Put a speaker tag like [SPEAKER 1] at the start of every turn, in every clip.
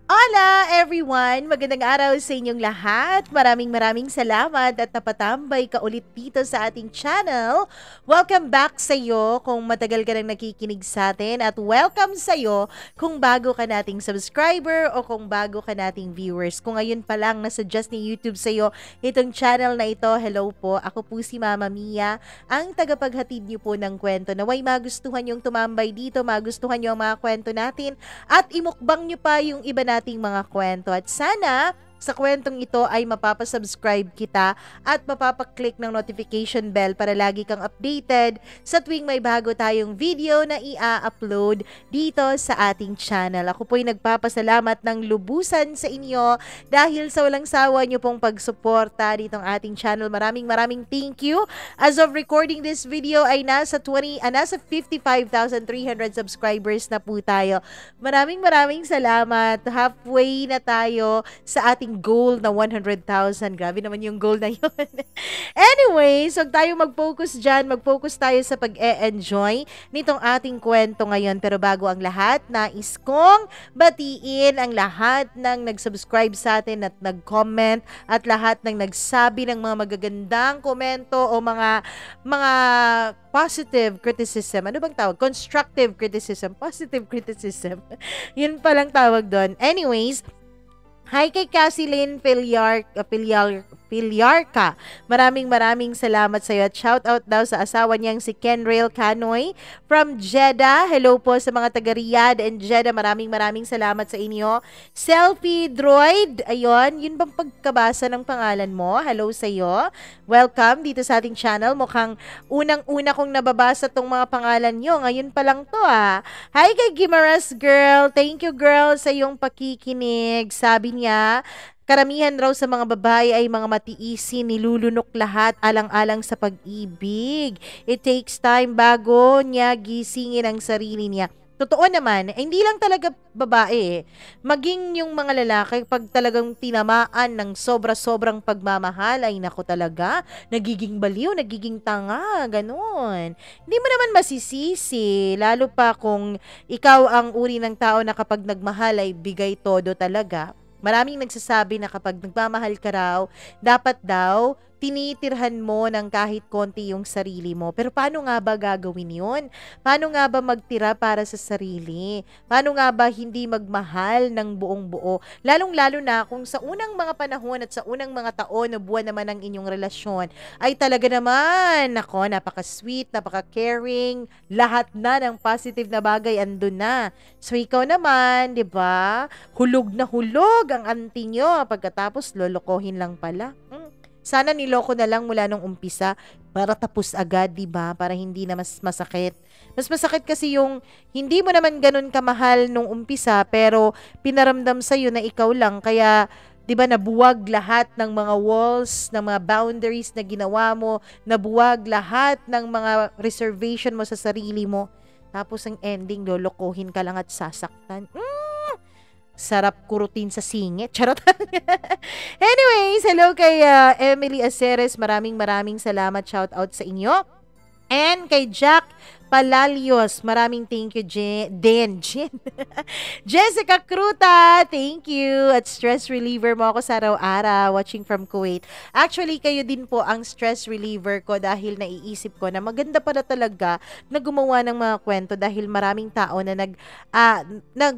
[SPEAKER 1] Hola everyone! Magandang araw sa inyong lahat. Maraming salamat at napatambay ka ulit dito sa ating channel. Welcome back sa iyo kung matagal ka nang nakikinig sa atin at welcome sa iyo kung bago ka nating subscriber o kung bago ka nating viewers. Kung ngayon pa lang nasuggest ni YouTube sa iyo itong channel na ito, hello po. Ako po si Mama Mia, ang tagapaghatid niyo po ng kwento. Naway magustuhan yung tumambay dito, magustuhan niyo ang mga kwento natin at imukbang nyo pa yung iba nating mga kwento. At sana sa kwentong ito ay mapapasubscribe kita at mapapaklik ng notification bell para lagi kang updated sa tuwing may bago tayong video na i-upload dito sa ating channel. Ako po'y nagpapasalamat ng lubusan sa inyo dahil sa walang sawa nyo pong pagsuporta ditong ating channel. Maraming thank you. As of recording this video ay nasa 55,300 subscribers na po tayo. Maraming salamat. Halfway na tayo sa ating goal na 100,000. Grabe naman yung goal na yun. Anyway, so tayo mag-focus dyan. Mag-focus tayo sa pag-e-enjoy nitong ating kwento ngayon. Pero bago ang lahat, nais kong batiin ang lahat ng nag-subscribe sa atin at nag-comment at lahat ng nagsabi ng mga magagandang komento o mga positive criticism. Ano bang tawag? Constructive criticism. Positive criticism. Yun palang tawag doon. Anyways, hi kay Cassie Lynn Piliarca. Maraming salamat sa iyo at shout out daw sa asawa niyang si Kenrail Canoy from Jeddah. Hello po sa mga taga Riyadh and Jeddah. Maraming salamat sa inyo. Selfie Droid. Ayun, yun bang pagkabasa ng pangalan mo? Hello sa iyo. Welcome dito sa ating channel. Mukhang unang-una kong nababasa tong mga pangalan nyo. Ngayon pa lang to ah. Hi kay Gimaras Girl. Thank you girl sa iyong pakikinig. Sabi niya, karamihan raw sa mga babae ay mga matiisin, nilulunok lahat alang-alang sa pag-ibig. It takes time bago niya gisingin ang sarili niya. Totoo naman, hindi lang talaga babae maging yung mga lalaki pag talagang tinamaan ng sobra-sobrang pagmamahal ay nako talaga, nagiging baliw, nagiging tanga, ganun. Hindi mo naman masisisi, lalo pa kung ikaw ang uri ng tao na kapag nagmahal ay bigay todo talaga. Maraming nagsasabi na kapag nagmamahal ka raw, dapat daw tinitirhan mo ng kahit konti yung sarili mo. Pero paano nga ba gagawin yun? Paano nga ba magtira para sa sarili? Paano nga ba hindi magmahal ng buong buo? Lalong-lalo na kung sa unang mga panahon at sa unang mga taon o buwan naman ng inyong relasyon ay talaga naman, nako, napaka-sweet, napaka-caring, lahat na ng positive na bagay andun na. So ikaw naman, 'di ba? Hulog na hulog ang auntie nyo pagkatapos lolokohin lang pala. Sana niloko na lang mula nung umpisa para tapos agad, 'di ba? Para hindi na mas masakit. Mas masakit kasi yung hindi mo naman ganun kamahal nung umpisa pero pinaramdam sa na ikaw lang kaya 'di ba nabuwag lahat ng mga walls, ng mga boundaries na ginawa mo, nabuwag lahat ng mga reservation mo sa sarili mo. Tapos ang ending lolokohin ka lang at sasaktan. Sarap kurutin sa singit. Charot. Anyways, hello kay Emily Aceres. Maraming salamat. Shout out sa inyo. And kay Jack Palalios, maraming thank you, Jen. Jessica Cruta, thank you. At stress reliever mo ako sa araw-araw, watching from Kuwait. Actually, kayo din po ang stress reliever ko dahil naiisip ko na maganda pala talaga na gumawa ng mga kwento dahil maraming tao na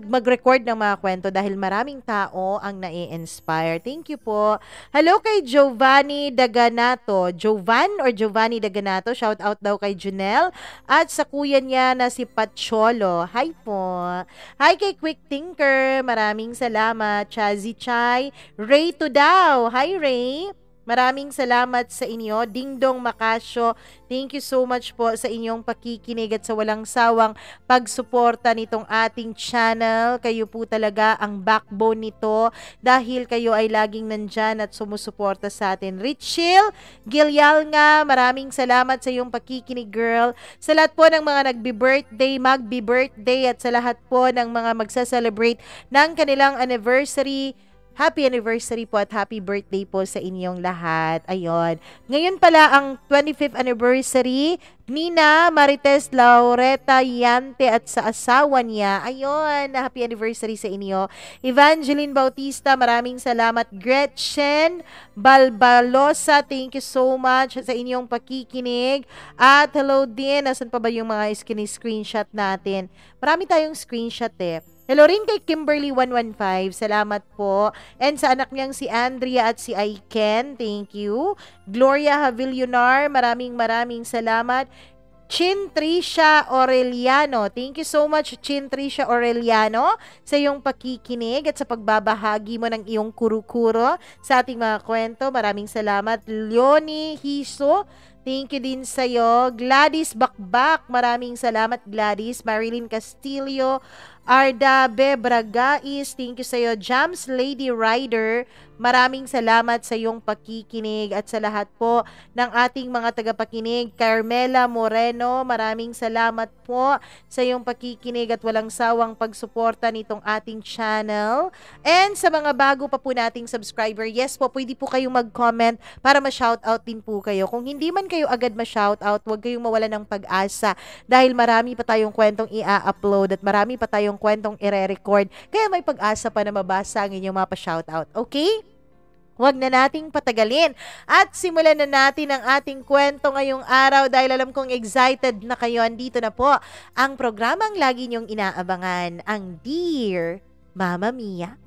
[SPEAKER 1] mag-record ng mga kwento dahil maraming tao ang nai-inspire. Thank you po. Hello kay Giovanni Daganato. Giovanni Daganato, shout out daw kay Junel. At sa kuya niya na si Pacholo. Hi po. Hi kay Quick Thinker. Maraming salamat. Chazi Chai. Ray Tudao. Hi Ray. Maraming salamat sa inyo. Dingdong Makasyo, thank you so much po sa inyong pakikinig at sa walang sawang pagsuporta nitong ating channel. Kayo po talaga ang backbone nito dahil kayo ay laging nandyan at sumusuporta sa atin. Richil Gilyal nga, maraming salamat sa iyong pakikinig girl. Sa lahat po ng mga magbi-birthday, magbi-birthday at sa lahat po ng mga magsa-celebrate ng kanilang anniversary, Happy anniversary po at happy birthday po sa inyong lahat. Ayun. Ngayon pala ang 25th anniversary Nina Marites Laureta Yante at sa asawa niya. Ayun, happy anniversary sa inyo. Evangeline Bautista, maraming salamat. Gretchen Balbalosa, thank you so much sa inyong pakikinig. At hello din, nasan pa ba yung mga screenshot natin? Marami tayong screenshot eh. Hello rin kay Kimberly115, salamat po. And sa anak niyang si Andrea at si Aiken, thank you. Gloria Havillonar, maraming salamat. Chin Tricia Aureliano, thank you so much Chin Tricia Aureliano sa iyong pakikinig at sa pagbabahagi mo ng iyong kuro-kuro sa ating mga kwento. Maraming salamat. Leonie Hiso, thank you din sa iyo. Gladys Bakbak, maraming salamat Gladys. Marilyn Castillo, Arda Bebragais, thank you sa iyo. Jams Lady Rider, maraming salamat sa iyong pakikinig at sa lahat po ng ating mga tagapakinig. Carmela Moreno, maraming salamat po sa iyong pakikinig at walang sawang pagsuporta nitong ating channel. And sa mga bago pa po nating subscriber, yes po, pwede po kayong mag-comment para ma-shoutout din po kayo. Kung hindi man kayo agad ma-shoutout, huwag kayong mawala ng pag-asa dahil marami pa tayong kwentong i-upload at marami pa tayong kwentong i-record. Kaya may pag-asa pa na mabasa ang inyong mga pa-shoutout. Okay? Huwag na nating patagalin at simulan na natin ang ating kwento ngayong araw dahil alam kong excited na kayo. Andito na po ang programang lagi niyong inaabangan, ang Dear Mama Mia.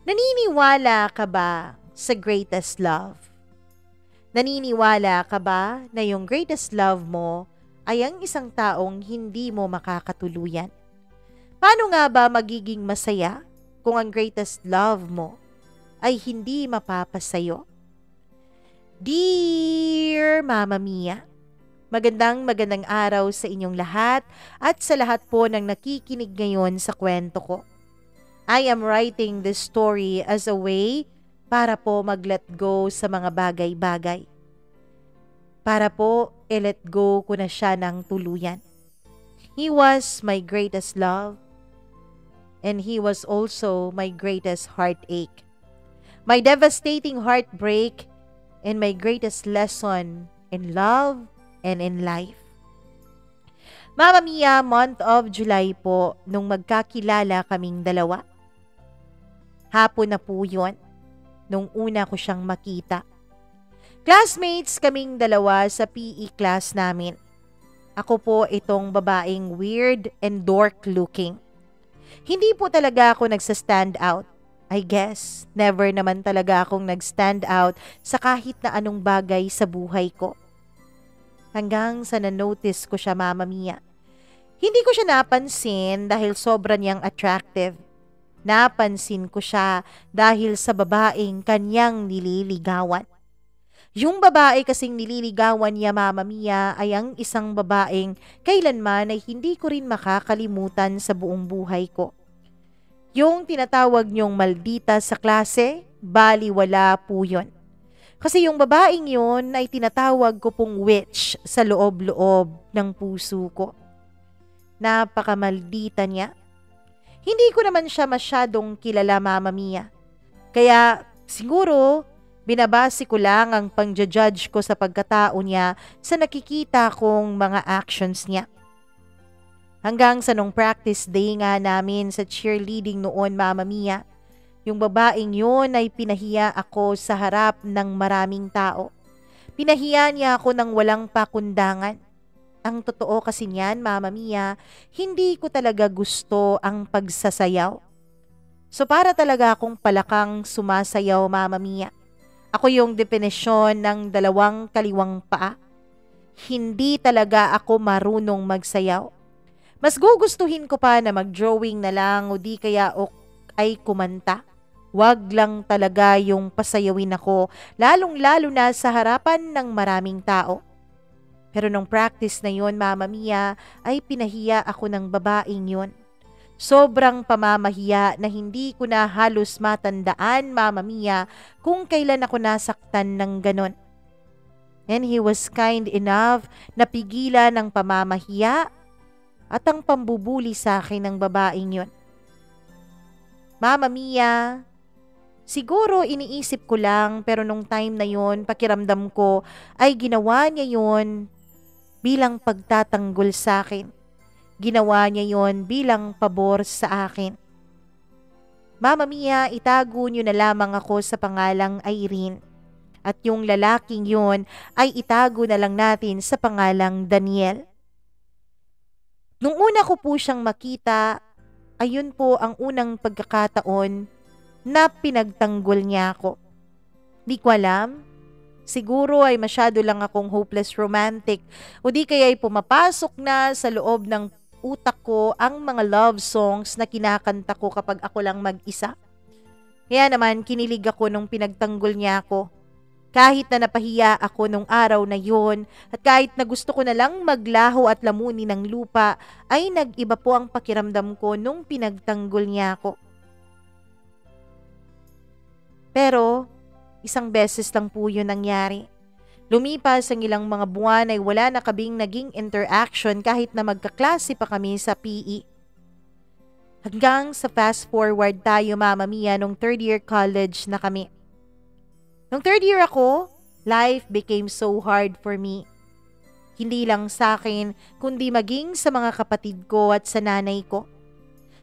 [SPEAKER 1] Naniniwala ka ba sa greatest love? Naniniwala ka ba na yung greatest love mo ay ang isang taong hindi mo makakatuluyan? Paano nga ba magiging masaya kung ang greatest love mo ay hindi mapapasayo? Dear Mama Mia, magandang araw sa inyong lahat at sa lahat po ng nakikinig ngayon sa kwento ko. I am writing this story as a way para po mag-let go sa mga bagay-bagay. Para po i-let go ko na siya ng tuluyan. He was my greatest love. And he was also my greatest heartache, my devastating heartbreak, and my greatest lesson in love and in life. Mama Mia, month of July po, nung magkakilala kaming dalawa. Hapon na po yun, nung una ko siyang makita. Classmates kaming dalawa sa PE class namin. Ako po itong babaeng weird and dork looking. Hindi po talaga ako nagsa-stand out. I guess, never naman talaga akong nag-stand out sa kahit na anong bagay sa buhay ko. Hanggang sa na-notice ko siya, Mama Mia. Hindi ko siya napansin dahil sobra niyang attractive. Napansin ko siya dahil sa babaeng kanyang nililigawan. Yung babae kasing nililigawan niya, Mama Mia, ay ang isang babaeng kailanman ay hindi ko rin makakalimutan sa buong buhay ko. Yung tinatawag niyong maldita sa klase, baliwala po yun. Kasi yung babaeng yun ay tinatawag ko pong witch sa loob-loob ng puso ko. Napakamaldita niya. Hindi ko naman siya masyadong kilala, Mama Mia. Kaya siguro binabase ko lang ang pang-judge ko sa pagkatao niya sa nakikita kong mga actions niya. Hanggang sa nung practice day nga namin sa cheerleading noon, Mama Mia, yung babaeng yun ay pinahiya ako sa harap ng maraming tao. Pinahiya niya ako ng walang pakundangan. Ang totoo kasi niyan, Mama Mia, hindi ko talaga gusto ang pagsasayaw. So para talaga akong palakang sumasayaw, Mama Mia. Ako yung definisyon ng dalawang kaliwang paa. Hindi talaga ako marunong magsayaw. Mas gugustuhin ko pa na mag-drawing na lang o di kaya ay kumanta. Wag lang talaga yung pasayawin ako, lalong-lalo na sa harapan ng maraming tao. Pero nung practice na yun, Mama Mia, ay pinahiya ako ng babaeng yun. Sobrang pamamahiya na hindi ko na halos matandaan, Mama Mia, kung kailan ako nasaktan ng ganon. And he was kind enough na pigilan ng pamamahiya at ang pambubuli sa akin ng babaeng yun. Mama Mia, siguro iniisip ko lang pero nung time na yun, pakiramdam ko ay ginawa niya yun bilang pagtatanggol sa akin. Ginawa niya yun bilang pabor sa akin. Mama Mia, itago niyo na lamang ako sa pangalang Irene. At yung lalaking yun ay itago na lang natin sa pangalang Daniel. Nung una ko po siyang makita, ayun po ang unang pagkakataon na pinagtanggol niya ako. Di ko alam, siguro ay masyado lang akong hopeless romantic o di kaya ay pumapasok na sa loob ng utak ko ang mga love songs na kinakanta ko kapag ako lang mag-isa. Kaya naman kinilig ako nung pinagtanggol niya ako. Kahit na napahiya ako nung araw na yon at kahit na gusto ko na lang maglaho at lamunin ng lupa, ay nag-iba po ang pakiramdam ko nung pinagtanggol niya ako. Pero isang beses lang po yun nangyari. Lumipas ang ilang mga buwan ay wala na kaming naging interaction kahit na magkaklase pa kami sa PE. Hanggang sa fast forward tayo Mama Mia nung third year college na kami. Nung third year ako, life became so hard for me. Hindi lang sa akin, kundi maging sa mga kapatid ko at sa nanay ko.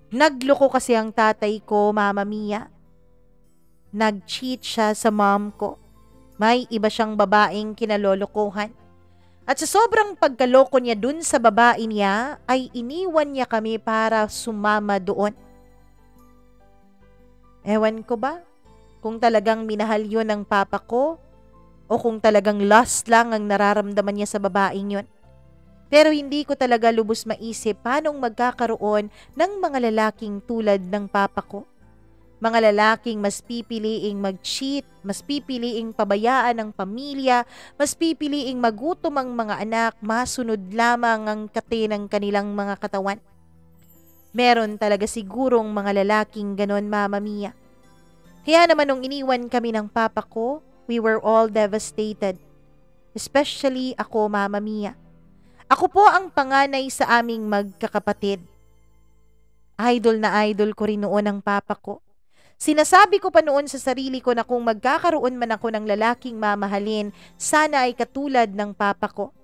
[SPEAKER 1] Nagloko kasi ang tatay ko, Mama Mia. Nag-cheat siya sa mom ko. May iba siyang babaeng kinalolokohan. At sa sobrang pagkaloko niya dun sa babae niya, ay iniwan niya kami para sumama doon. Ewan ko ba? Kung talagang minahal yun ng papa ko, o kung talagang lust lang ang nararamdaman niya sa babaeng yun. Pero hindi ko talaga lubos maisip paanong magkakaroon ng mga lalaking tulad ng papa ko. Mga lalaking mas pipiliing mag-cheat, mas pipiliing pabayaan ang pamilya, mas pipiliing magutom ang mga anak, masunod lamang ang kate ng kanilang mga katawan. Meron talaga sigurong mga lalaking ganon, Mama Mia. Kaya naman nung iniwan kami ng papa ko, we were all devastated. Especially ako, Mama Mia. Ako po ang panganay sa aming magkakapatid. Idol na idol ko rin noon ang papa ko. Sinasabi ko pa noon sa sarili ko na kung magkakaroon man ako ng lalaking mamahalin, sana ay katulad ng papa ko.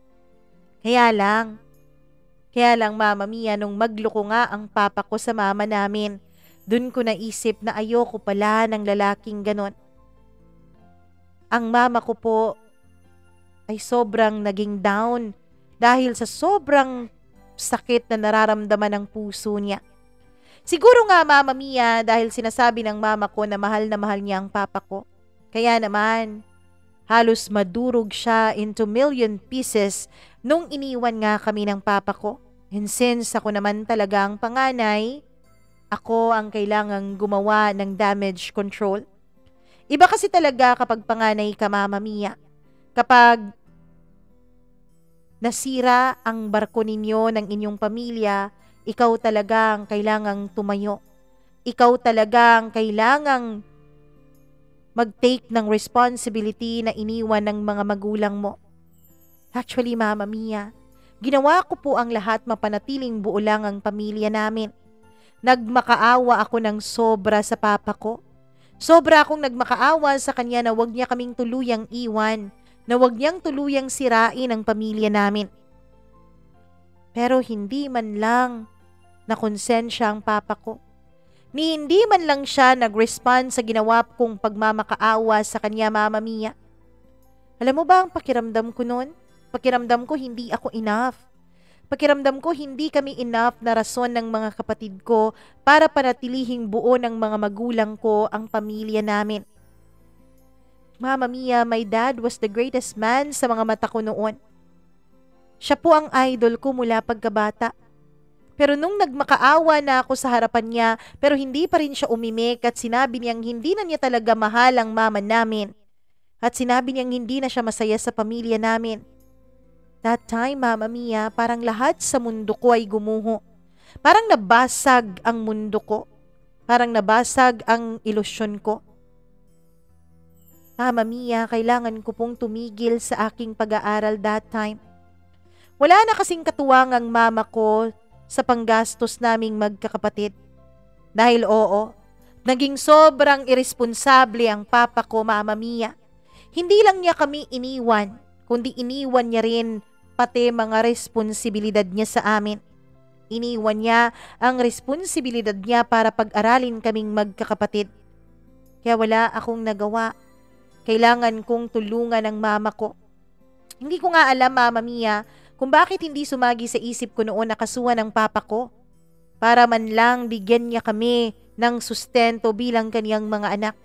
[SPEAKER 1] Kaya lang Mama Mia, nung magloko nga ang papa ko sa mama namin, dun ko naisip na ayoko pala ng lalaking ganon. Ang mama ko po ay sobrang naging down dahil sa sobrang sakit na nararamdaman ng puso niya. Siguro nga, Mama Mia, dahil sinasabi ng mama ko na mahal niya ang papa ko. Kaya naman, halos madurog siya into million pieces nung iniwan nga kami ng papa ko. And since ako naman talaga ang panganay, ako ang kailangang gumawa ng damage control. Iba kasi talaga kapag panganay ka, Mama Mia. Kapag nasira ang barko ninyo ng inyong pamilya, ikaw talagang kailangang tumayo. Ikaw talagang kailangang mag-take ng responsibility na iniwan ng mga magulang mo. Actually, Mama Mia, ginawa ko po ang lahat mapanatiling buo lang ang pamilya namin. Nagmakaawa ako ng sobra sa papa ko. Sobra akong nagmakaawa sa kanya na wag niya kaming tuluyang iwan, na wag niyang tuluyang sirain ang pamilya namin. Pero hindi man lang nakonsensya ang papa ko. Ni hindi man lang siya nag-respond sa ginawa kong pagmamakaawa sa kanya, Mama Mia. Alam mo ba ang pakiramdam ko noon? Pakiramdam ko hindi ako enough. Pakiramdam ko hindi kami enough na rason ng mga kapatid ko para panatilihing buo ng mga magulang ko ang pamilya namin. Mama Mia, my dad was the greatest man sa mga mata ko noon. Siya po ang idol ko mula pagkabata. Pero nung nagmakaawa na ako sa harapan niya, pero hindi pa rin siya umimik at sinabi niyang hindi na niya talaga mahal ang mama namin. At sinabi niyang hindi na siya masaya sa pamilya namin. That time, Mama Mia, parang lahat sa mundo ko ay gumuho. Parang nabasag ang mundo ko. Parang nabasag ang ilusyon ko. Mama Mia, kailangan ko pong tumigil sa aking pag-aaral that time. Wala na kasing katuwang ang mama ko sa panggastos naming magkakapatid. Dahil oo, naging sobrang iresponsable ang papa ko, Mama Mia. Hindi lang niya kami iniwan, kundi iniwan niya rin pati mga responsibilidad niya sa amin. Iniwan niya ang responsibilidad niya para pag-aralin kaming magkakapatid. Kaya wala akong nagawa. Kailangan kong tulungan ang mama ko. Hindi ko nga alam, Mama Mia, kung bakit hindi sumagi sa isip ko noon na kasuhan ng papa ko para man lang bigyan niya kami ng sustento bilang kaniyang mga anak.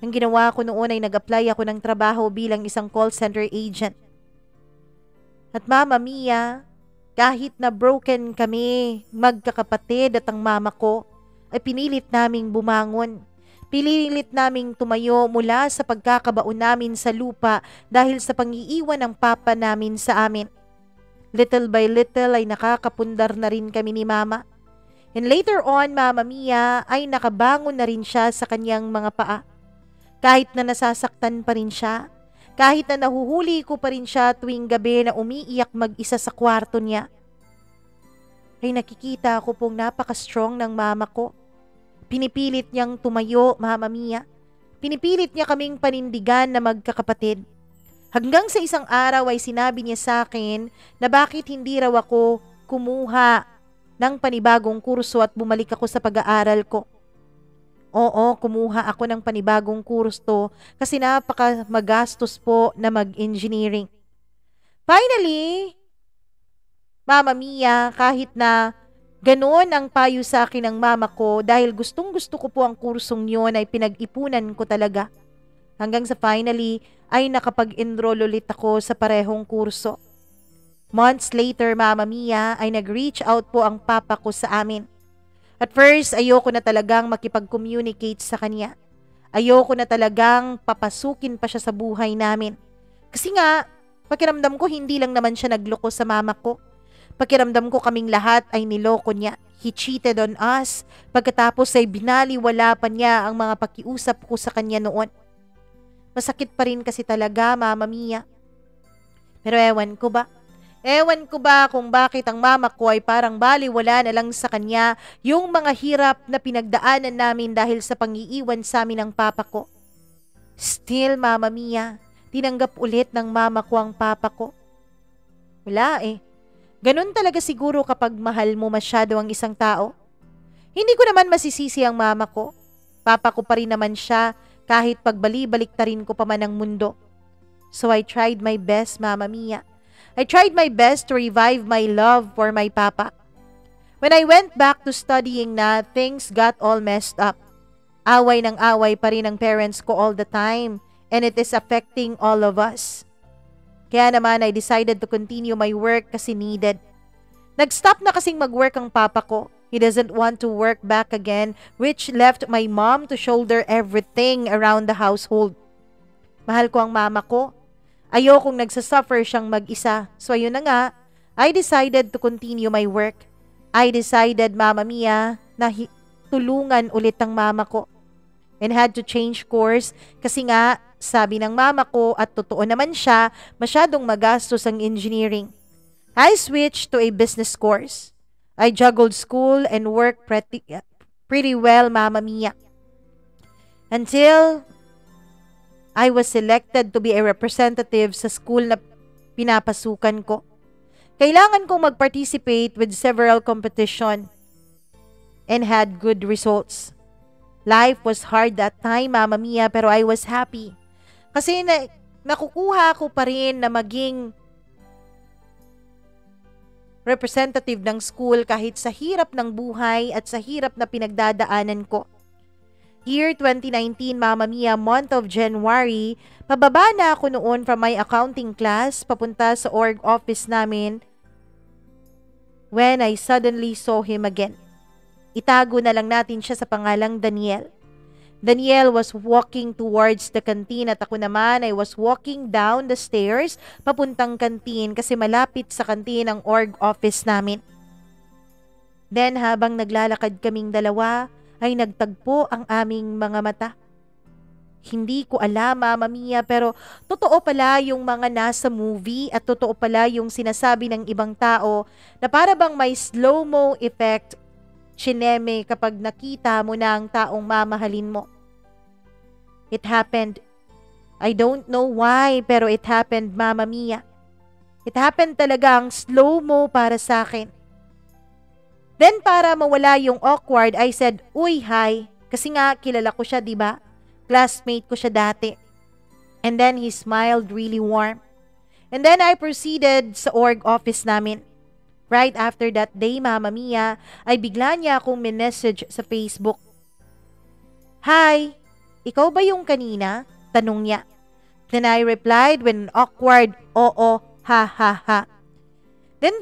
[SPEAKER 1] Ang ginawa ko noon ay nag-apply ako ng trabaho bilang isang call center agent. At Mama Mia, kahit na broken kami, magkakapatid at ang mama ko, ay pinilit naming bumangon. Pinilit naming tumayo mula sa pagkakabaon namin sa lupa dahil sa pangiiwan ng papa namin sa amin. Little by little ay nakakapundar na rin kami ni Mama. And later on, Mama Mia, ay nakabangon na rin siya sa kanyang mga paa. Kahit na nasasaktan pa rin siya, kahit na nahuhuli ko pa rin siya tuwing gabi na umiiyak mag-isa sa kwarto niya, ay nakikita ko pong napaka-strong ng mama ko. Pinipilit niyang tumayo, Mama Mia. Pinipilit niya kaming panindigan na magkakapatid. Hanggang sa isang araw ay sinabi niya sa akin na bakit hindi raw ako kumuha ng panibagong kurso at bumalik ako sa pag-aaral ko. Oo, kumuha ako ng panibagong kurso kasi napaka magastos po na mag-engineering. Finally, Mama Mia, kahit na ganoon ang payo sa akin ng mama ko dahil gustong-gusto ko po ang kursong yun ay pinag-ipunan ko talaga. Hanggang sa finally ay nakapag-enroll ulit ako sa parehong kurso. Months later, Mama Mia, ay nag-reach out po ang papa ko sa amin. At first, ayoko na talagang makipag-communicate sa kanya. Ayoko na talagang papasukin pa siya sa buhay namin. Kasi nga, pakiramdam ko hindi lang naman siya nagloko sa mama ko. Pakiramdam ko kaming lahat ay niloko niya. He cheated on us. Pagkatapos ay binaliwala pa niya ang mga pakiusap ko sa kanya noon. Masakit pa rin kasi talaga, Mama Mia. Pero ewan ko ba? Ewan ko ba kung bakit ang mama ko ay parang baliwala na lang sa kanya yung mga hirap na pinagdaanan namin dahil sa pangiiwan sa amin ng papa ko. Still, Mama Mia, tinanggap ulit ng mama ko ang papa ko. Wala eh. Ganun talaga siguro kapag mahal mo masyado ang isang tao. Hindi ko naman masisisi ang mama ko. Papa ko pa rin naman siya kahit pagbali-baliktarin ko pa man ang mundo. So I tried my best, Mama Mia. I tried my best to revive my love for my papa. When I went back to studying na, things got all messed up. Away ng away pa rin ang parents ko all the time and it is affecting all of us. Kaya naman I decided to continue my work kasi needed. Nag-stop na kasing mag-work ang papa ko. He doesn't want to work back again, which left my mom to shoulder everything around the household. Mahal ko ang mama ko. Ayokong nagsasuffer siyang mag-isa. So ayun na nga, I decided to continue my work. I decided, Mama Mia, na tulungan ulit ang mama ko. And had to change course kasi nga, sabi ng mama ko at totoo naman siya, masyadong magastos ang engineering. I switched to a business course. I juggled school and work pretty well, Mama Mia. Until I was selected to be a representative sa school na pinapasukan ko. Kailangan kong mag-participate with several competition and had good results. Life was hard that time, Mama Mia, pero I was happy. Kasi nakukuha ko pa rin na maging representative ng school kahit sa hirap ng buhay at sa hirap na pinagdadaanan ko. Year 2019, Mama Mia, month of January, pababa na ako noon from my accounting class papunta sa org office namin when I suddenly saw him again. Itago na lang natin siya sa pangalang Daniel. Daniel was walking towards the canteen at ako naman I was walking down the stairs papuntang canteen kasi malapit sa canteen ang org office namin. Then habang naglalakad kaming dalawa ay nagtagpo ang aming mga mata. Hindi ko alam, Mama Mia, pero totoo pala yung mga nasa movie at totoo pala yung sinasabi ng ibang tao na para bang may slow-mo effect, chineme, kapag nakita mo na ang taong mamahalin mo. It happened. I don't know why, pero it happened, Mama Mia. It happened talaga ang slow-mo para sa akin. Then para mawala yung awkward, I said, "Uy, hi." Kasi nga kilala ko siya, 'di ba? Classmate ko siya dati. And then he smiled really warm. And then I proceeded sa org office namin. Right after that day, Mama Mia, ay bigla niya akong minessage sa Facebook. "Hi, ikaw ba yung kanina?" Tanong niya. Then I replied with an awkward, "Oo, ha ha ha." Then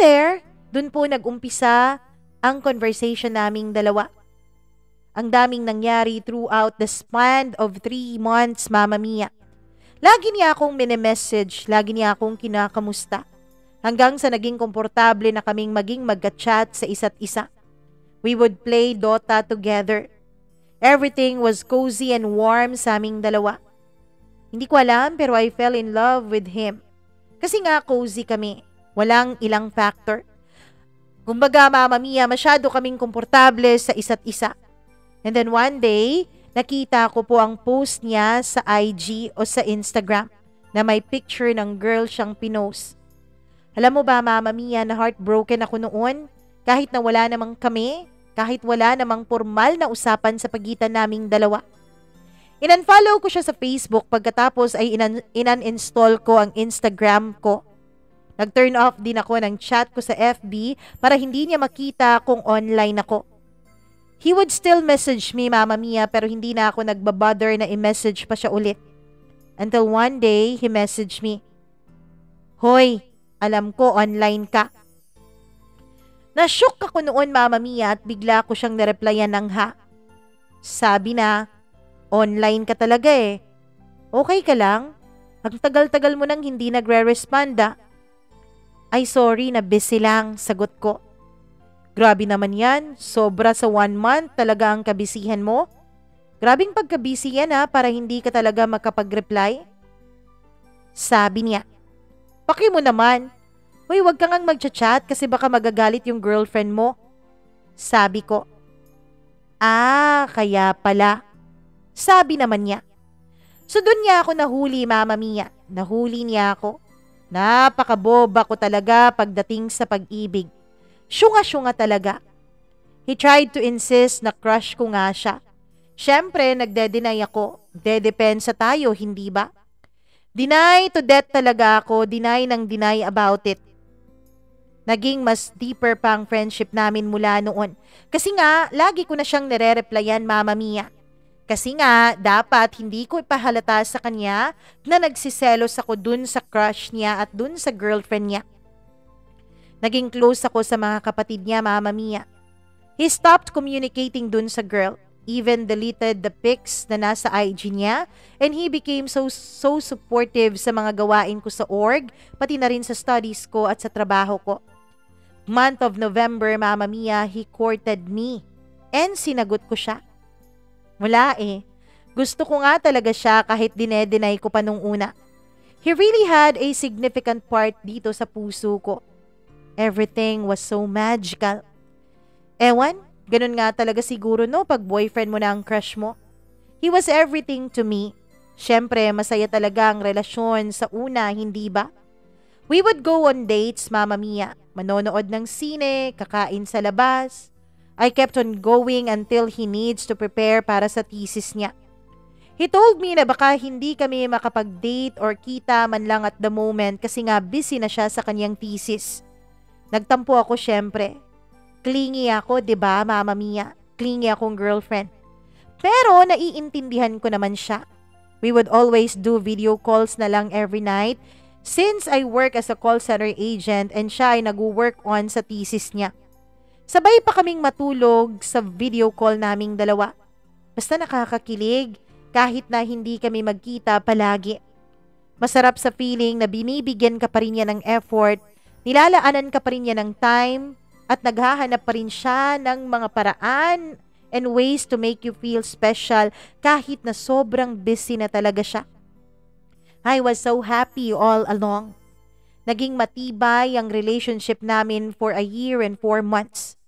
[SPEAKER 1] dun po nag-umpisa ang conversation naming dalawa. Ang daming nangyari throughout the span of 3 months, Mama Mia. Lagi niya akong mini-message, lagi niya akong kinakamusta. Hanggang sa naging komportable na kaming maging magka-chat sa isa't isa. We would play Dota together. Everything was cozy and warm sa aming dalawa. Hindi ko alam pero I fell in love with him. Kasi nga cozy kami, walang ilang factor. Kumbaga, Mama Mia, masyado kaming komportable sa isa't isa. And then one day, nakita ko po ang post niya sa IG o sa Instagram na may picture ng girl siyang pinost. Alam mo ba, Mama Mia, na heartbroken ako noon kahit na wala namang kami, kahit wala namang formal na usapan sa pagitan naming dalawa. In-unfollow ko siya sa Facebook pagkatapos ay inan-install ko ang Instagram ko. Nag-turn off din ako ng chat ko sa FB para hindi niya makita kung online ako. He would still message me, Mama Mia, pero hindi na ako nagbabother na i-message pa siya ulit. Until one day, he messaged me. "Hoy, alam ko online ka." Nashock ako noon, Mama Mia, at bigla ko siyang nireplyan ng ha. Sabi na, "Online ka talaga eh. Okay ka lang? Ang tagal-tagal mo nang hindi nagre-respond ah." "Ay sorry, na busy lang," sagot ko. "Grabe naman yan, sobra sa 1 month talaga ang kabisihan mo. Grabing pagkabisi yan ha, para hindi ka talaga makapag-reply." Sabi niya, "Paki mo naman. Hoy, wag ka ngang mag-chat kasi baka magagalit yung girlfriend mo." Sabi ko, "Ah, kaya pala." Sabi naman niya. So doon niya ako nahuli, Mama Mia. Nahuli niya ako. Napakaboba ko talaga pagdating sa pag-ibig. Syunga-syunga talaga. He tried to insist na crush ko nga siya. Siyempre, nagde-deny ako. Dedepensa tayo, hindi ba? Deny to death talaga ako. Deny ng deny about it. Naging mas deeper pa ang friendship namin mula noon. Kasi nga, lagi ko na siyang nire-replyan, Mama Mia. Kasi nga, dapat hindi ko ipahalata sa kanya na nagsiselos ako dun sa crush niya at dun sa girlfriend niya. Naging close ako sa mga kapatid niya, Mama Mia. He stopped communicating dun sa girl, even deleted the pics na nasa IG niya, and he became so supportive sa mga gawain ko sa org, pati na rin sa studies ko at sa trabaho ko. Month of November, Mama Mia, he courted me, and sinagot ko siya. Wala eh. Gusto ko nga talaga siya kahit dinedenay ko pa nung una. He really had a significant part dito sa puso ko. Everything was so magical. Ewan, ganun nga talaga siguro no pag boyfriend mo na ang crush mo. He was everything to me. Siyempre, masaya talaga ang relasyon sa una, hindi ba? We would go on dates, Mama Mia. Manonood ng sine, kakain sa labas. I kept on going until he needs to prepare para sa thesis niya. He told me na baka hindi kami makapag-date or kita man lang at the moment kasi nga busy na siya sa kanyang thesis. Nagtampo ako syempre. Clingy ako, 'di ba, Mama Mia? Clingy akong girlfriend. Pero naiintindihan ko naman siya. We would always do video calls na lang every night since I work as a call center agent and siya ay nag-work on sa thesis niya. Sabay pa kaming matulog sa video call naming dalawa. Basta nakakakilig kahit na hindi kami magkita palagi. Masarap sa feeling na binibigyan ka pa rin niya ng effort, nilalaanan ka pa rin niya ng time, at naghahanap pa rin siya ng mga paraan and ways to make you feel special kahit na sobrang busy na talaga siya. I was so happy all along. Naging matibay ang relationship namin for a year and 4 months.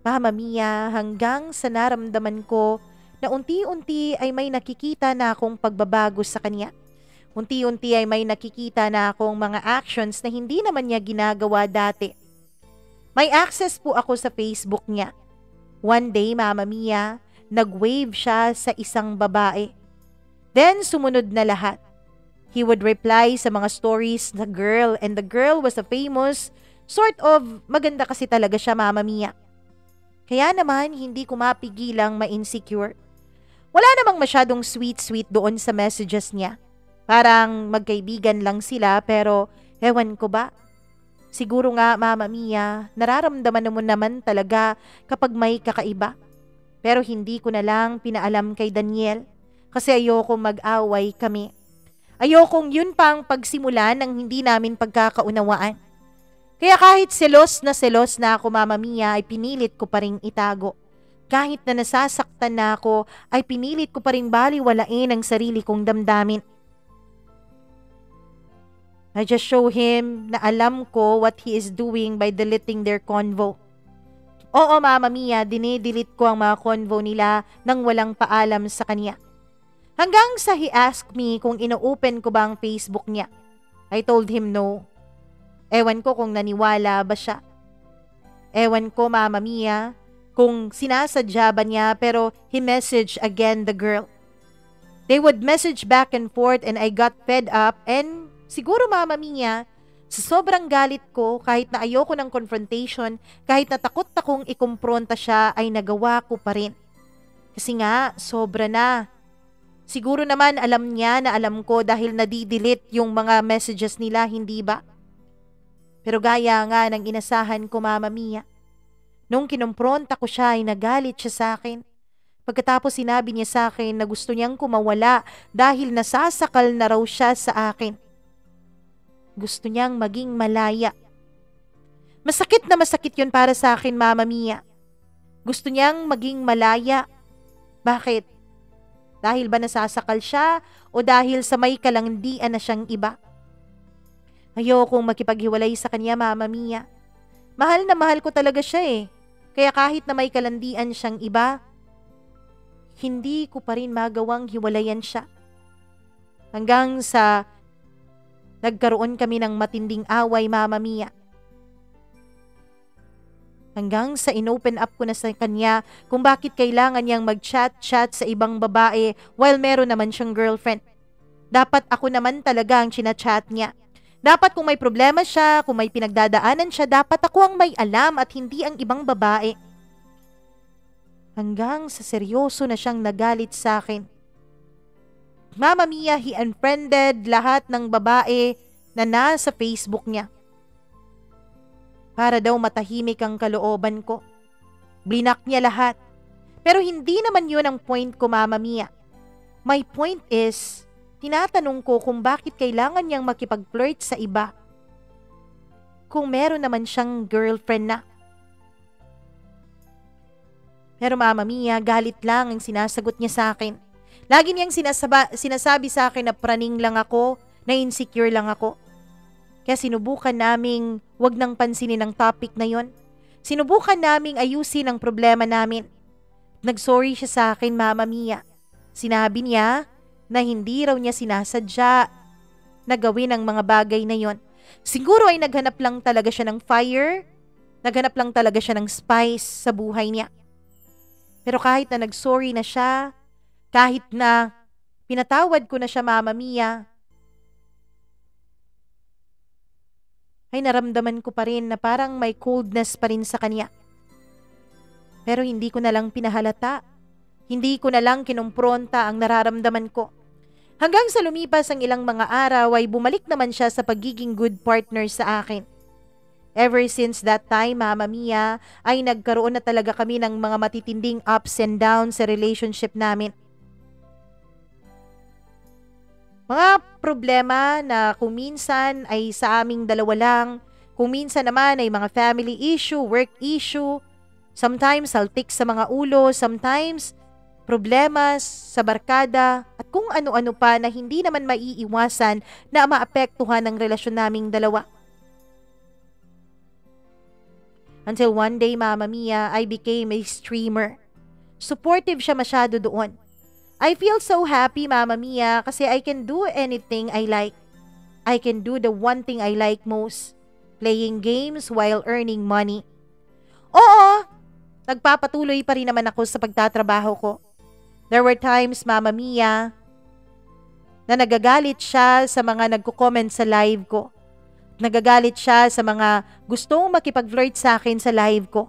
[SPEAKER 1] Mama Mia, hanggang sa naramdaman ko na unti-unti ay may nakikita na akong pagbabago sa kanya. Unti-unti ay may nakikita na akong mga actions na hindi naman niya ginagawa dati. May access po ako sa Facebook niya. One day, Mama Mia, nag-wave siya sa isang babae. Then, sumunod na lahat. He would reply sa mga stories na girl, and the girl was a famous, sort of, maganda kasi talaga siya, Mama Mia. Kaya naman, hindi ko mapigilang ma-insecure. Wala namang masyadong sweet-sweet doon sa messages niya. Parang magkaibigan lang sila, pero ewan ko ba? Siguro nga, Mama Mia, nararamdaman mo naman talaga kapag may kakaiba. Pero hindi ko na lang pinaalam kay Daniel kasi ayoko mag-away kami. Ayokong yun pang pagsimula ng hindi namin pagkakaunawaan. Kaya kahit selos na ako, Mama Mia, ay pinilit ko pa ring itago. Kahit na nasasaktan na ako, ay pinilit ko pa ring baliwalain ang sarili kong damdamin. I just show him na alam ko what he is doing by deleting their convo. Oo, Mama Mia, dinidelete ko ang mga convo nila nang walang paalam sa kanya. Hanggang sa he asked me kung ino-open ko ba ang Facebook niya. I told him no. Ewan ko kung naniwala ba siya. Ewan ko, Mama Mia, kung sinasadya ba niya, pero he messaged again the girl. They would message back and forth and I got fed up and siguro, Mama Mia, sa sobrang galit ko, kahit na ayoko ng confrontation, kahit na takot akong ikumpronta siya, ay nagawa ko pa rin. Kasi nga, sobra na. Siguro naman alam niya na alam ko dahil nadidelete yung mga messages nila, hindi ba? Pero gaya nga ng inasahan ko, Mama Mia, nung kinumpronta ko siya ay nagalit siya sa akin. Pagkatapos sinabi niya sa akin na gusto niyang kumawala dahil nasasakal na raw siya sa akin. Gusto niyang maging malaya. Masakit na masakit yun para sa akin, Mama Mia. Gusto niyang maging malaya. Bakit? Dahil ba nasasakal siya o dahil sa may kalandian na siyang iba? Ayokong makipaghiwalay sa kanya, Mama Mia. Mahal na mahal ko talaga siya eh. Kaya kahit na may kalandian siyang iba, hindi ko pa rin magawang hiwalayan siya. Hanggang sa nagkaroon kami ng matinding away, Mama Mia. Hanggang sa inopen up ko na sa kanya kung bakit kailangan niyang mag-chat-chat sa ibang babae while meron naman siyang girlfriend. Dapat ako naman talaga ang chinachat niya. Dapat kung may problema siya, kung may pinagdadaanan siya, dapat ako ang may alam at hindi ang ibang babae. Hanggang sa seryoso na siyang nagalit sa akin. Mama Mia, he unfriended lahat ng babae na nasa Facebook niya. Para daw matahimik ang kalooban ko. Blinak niya lahat. Pero hindi naman yun ang point ko, Mama Mia. My point is, tinatanong ko kung bakit kailangan niyang makipag-flirt sa iba. Kung meron naman siyang girlfriend na. Pero Mama Mia, galit lang ang sinasagot niya sa akin. Lagi niyang sinasabi sa akin na praning lang ako, na insecure lang ako. Kaya sinubukan naming wag nang pansinin ang topic na yon. Sinubukan naming ayusin ang problema namin. Nagsorry siya sa akin, Mama Mia. Sinabi niya na hindi raw niya sinasadya na gawin ang mga bagay na yon. Siguro ay naghanap lang talaga siya ng fire, naghanap lang talaga siya ng spice sa buhay niya. Pero kahit na nagsorry na siya, kahit na pinatawad ko na siya, Mama Mia, ay naramdaman ko pa rin na parang may coldness pa rin sa kanya. Pero hindi ko na lang pinahalata. Hindi ko na lang kinumpronta ang nararamdaman ko. Hanggang sa lumipas ang ilang mga araw ay bumalik naman siya sa pagiging good partner sa akin. Ever since that time, Mama Mia, ay nagkaroon na talaga kami ng mga matitinding ups and downs sa relationship namin. Mga problema na kung minsan ay sa aming dalawa lang, kung minsan naman ay mga family issue, work issue, Sometimes saltik sa mga ulo, sometimes problemas sa barkada, at kung ano-ano pa na hindi naman maiiwasan na maapektuhan ang relasyon naming dalawa. Until one day, Mama Mia, I became a streamer. Supportive siya masyado doon. I feel so happy, Mama Mia, kasi I can do anything I like. I can do the one thing I like most, playing games while earning money. Oo, nagpapatuloy pa rin naman ako sa pagtatrabaho ko. There were times, Mama Mia, na nagagalit siya sa mga nagko-comment sa live ko. Nagagalit siya sa mga gustong makipag-flirt sa akin sa live ko.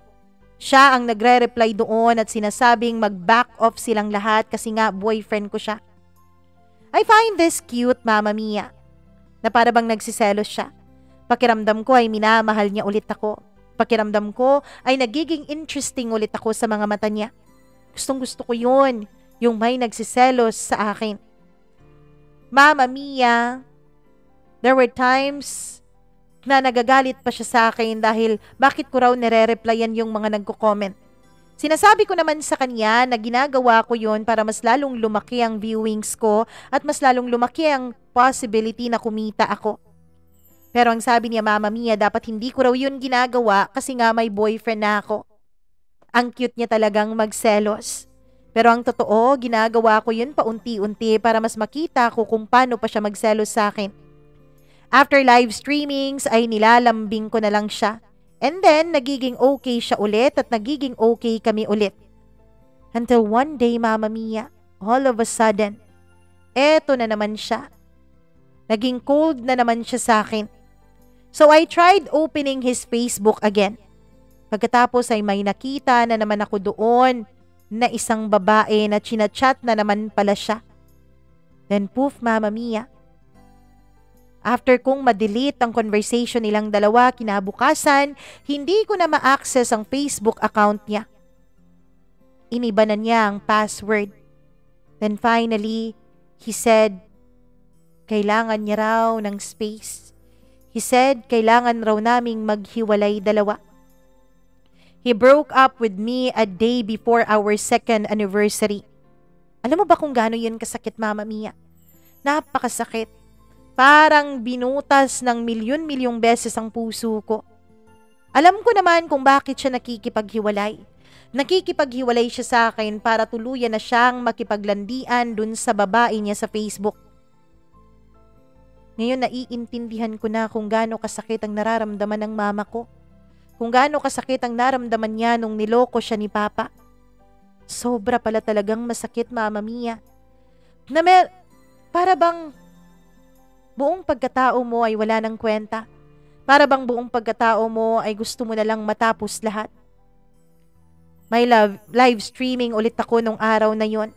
[SPEAKER 1] Siya ang nagre-reply doon at sinasabing mag-back off silang lahat kasi nga boyfriend ko siya. I find this cute, Mama Mia, na para bang nagsiselos siya. Pakiramdam ko ay minamahal niya ulit ako. Pakiramdam ko ay nagiging interesting ulit ako sa mga mata niya. Gustong gusto ko yun, yung may nagsiselos sa akin. Mama Mia, there were times na nagagalit pa siya sa akin dahil bakit ko raw nire-replyan yung mga nagko-comment. Sinasabi ko naman sa kanya na ginagawa ko yun para mas lalong lumaki ang viewings ko at mas lalong lumaki ang possibility na kumita ako. Pero ang sabi niya, Mama Mia, dapat hindi ko raw yun ginagawa kasi nga may boyfriend na ako. Ang cute niya talagang magselos. Pero ang totoo, ginagawa ko yun paunti-unti para mas makita ko kung paano pa siya magselos sa akin. After live streamings ay nilalambing ko na lang siya. And then, nagiging okay siya ulit at nagiging okay kami ulit. Until one day, Mama Mia, all of a sudden, eto na naman siya. Naging cold na naman siya sa akin. So I tried opening his Facebook again. Pagkatapos ay may nakita na naman ako doon na isang babae na chinachat na naman pala siya. Then poof, Mama Mia. After kong ma-delete ang conversation nilang dalawa kinabukasan, hindi ko na ma-access ang Facebook account niya. Iniba na niya ang password. Then finally, he said, kailangan niya raw ng space. He said, kailangan raw naming maghiwalay dalawa. He broke up with me a day before our second anniversary. Alam mo ba kung gaano yun kasakit, Mama Mia? Napakasakit. Parang binutas ng milyon-milyong beses ang puso ko. Alam ko naman kung bakit siya nakikipaghiwalay. Nakikipaghiwalay siya sa akin para tuluyan na siyang makipaglandian dun sa babae niya sa Facebook. Ngayon naiintindihan ko na kung gaano kasakit ang nararamdaman ng mama ko. Kung gaano kasakit ang naramdaman niya nung niloko siya ni Papa. Sobra pala talagang masakit, Mama Mia. Para bang buong pagkatao mo ay wala ng kwenta. Para bang buong pagkatao mo ay gusto mo na lang matapos lahat. May live streaming ulit ako nung araw na yon.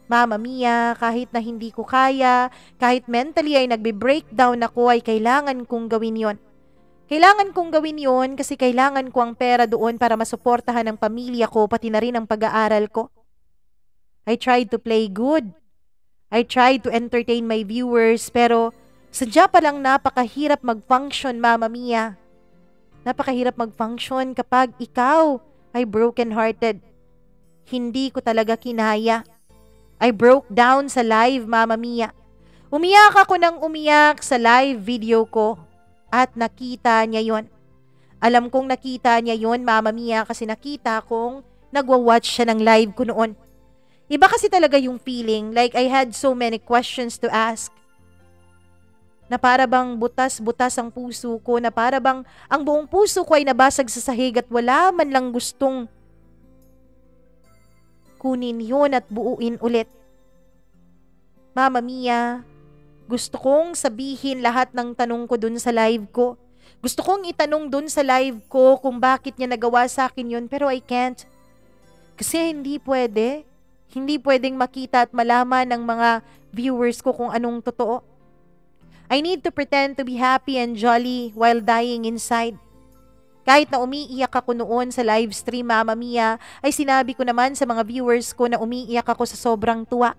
[SPEAKER 1] Mama Mia, kahit na hindi ko kaya, kahit mentally ay nagbe-breakdown ako, ay kailangan kong gawin yon. Kailangan kong gawin yon kasi kailangan ko ang pera doon para masuportahan ang pamilya ko pati na rin ang pag-aaral ko. I tried to play good. I tried to entertain my viewers pero sadya palang napakahirap mag-function, Mama Mia. Napakahirap mag-function kapag ikaw ay broken-hearted. Hindi ko talaga kinaya. I broke down sa live, Mama Mia. Umiyak ako ng umiyak sa live video ko at nakita niya yon. Alam kong nakita niya yon, Mama Mia, kasi nakita kong nagwa-watch siya ng live ko noon. Iba kasi talaga yung feeling, like I had so many questions to ask. Na para bang butas-butas ang puso ko, na para bang ang buong puso ko ay nabasag sa sahig at wala man lang gustong kunin yun at buuin ulit. Mama Mia, gusto kong sabihin lahat ng tanong ko dun sa live ko. Gusto kong itanong dun sa live ko kung bakit niya nagawa sa akin yun, pero I can't. Kasi hindi pwede. Hindi pwedeng makita at malaman ng mga viewers ko kung anong totoo. I need to pretend to be happy and jolly while dying inside. Kahit na umiiyak ako noon sa live stream, Mama Mia, ay sinabi ko naman sa mga viewers ko na umiiyak ako sa sobrang tuwa.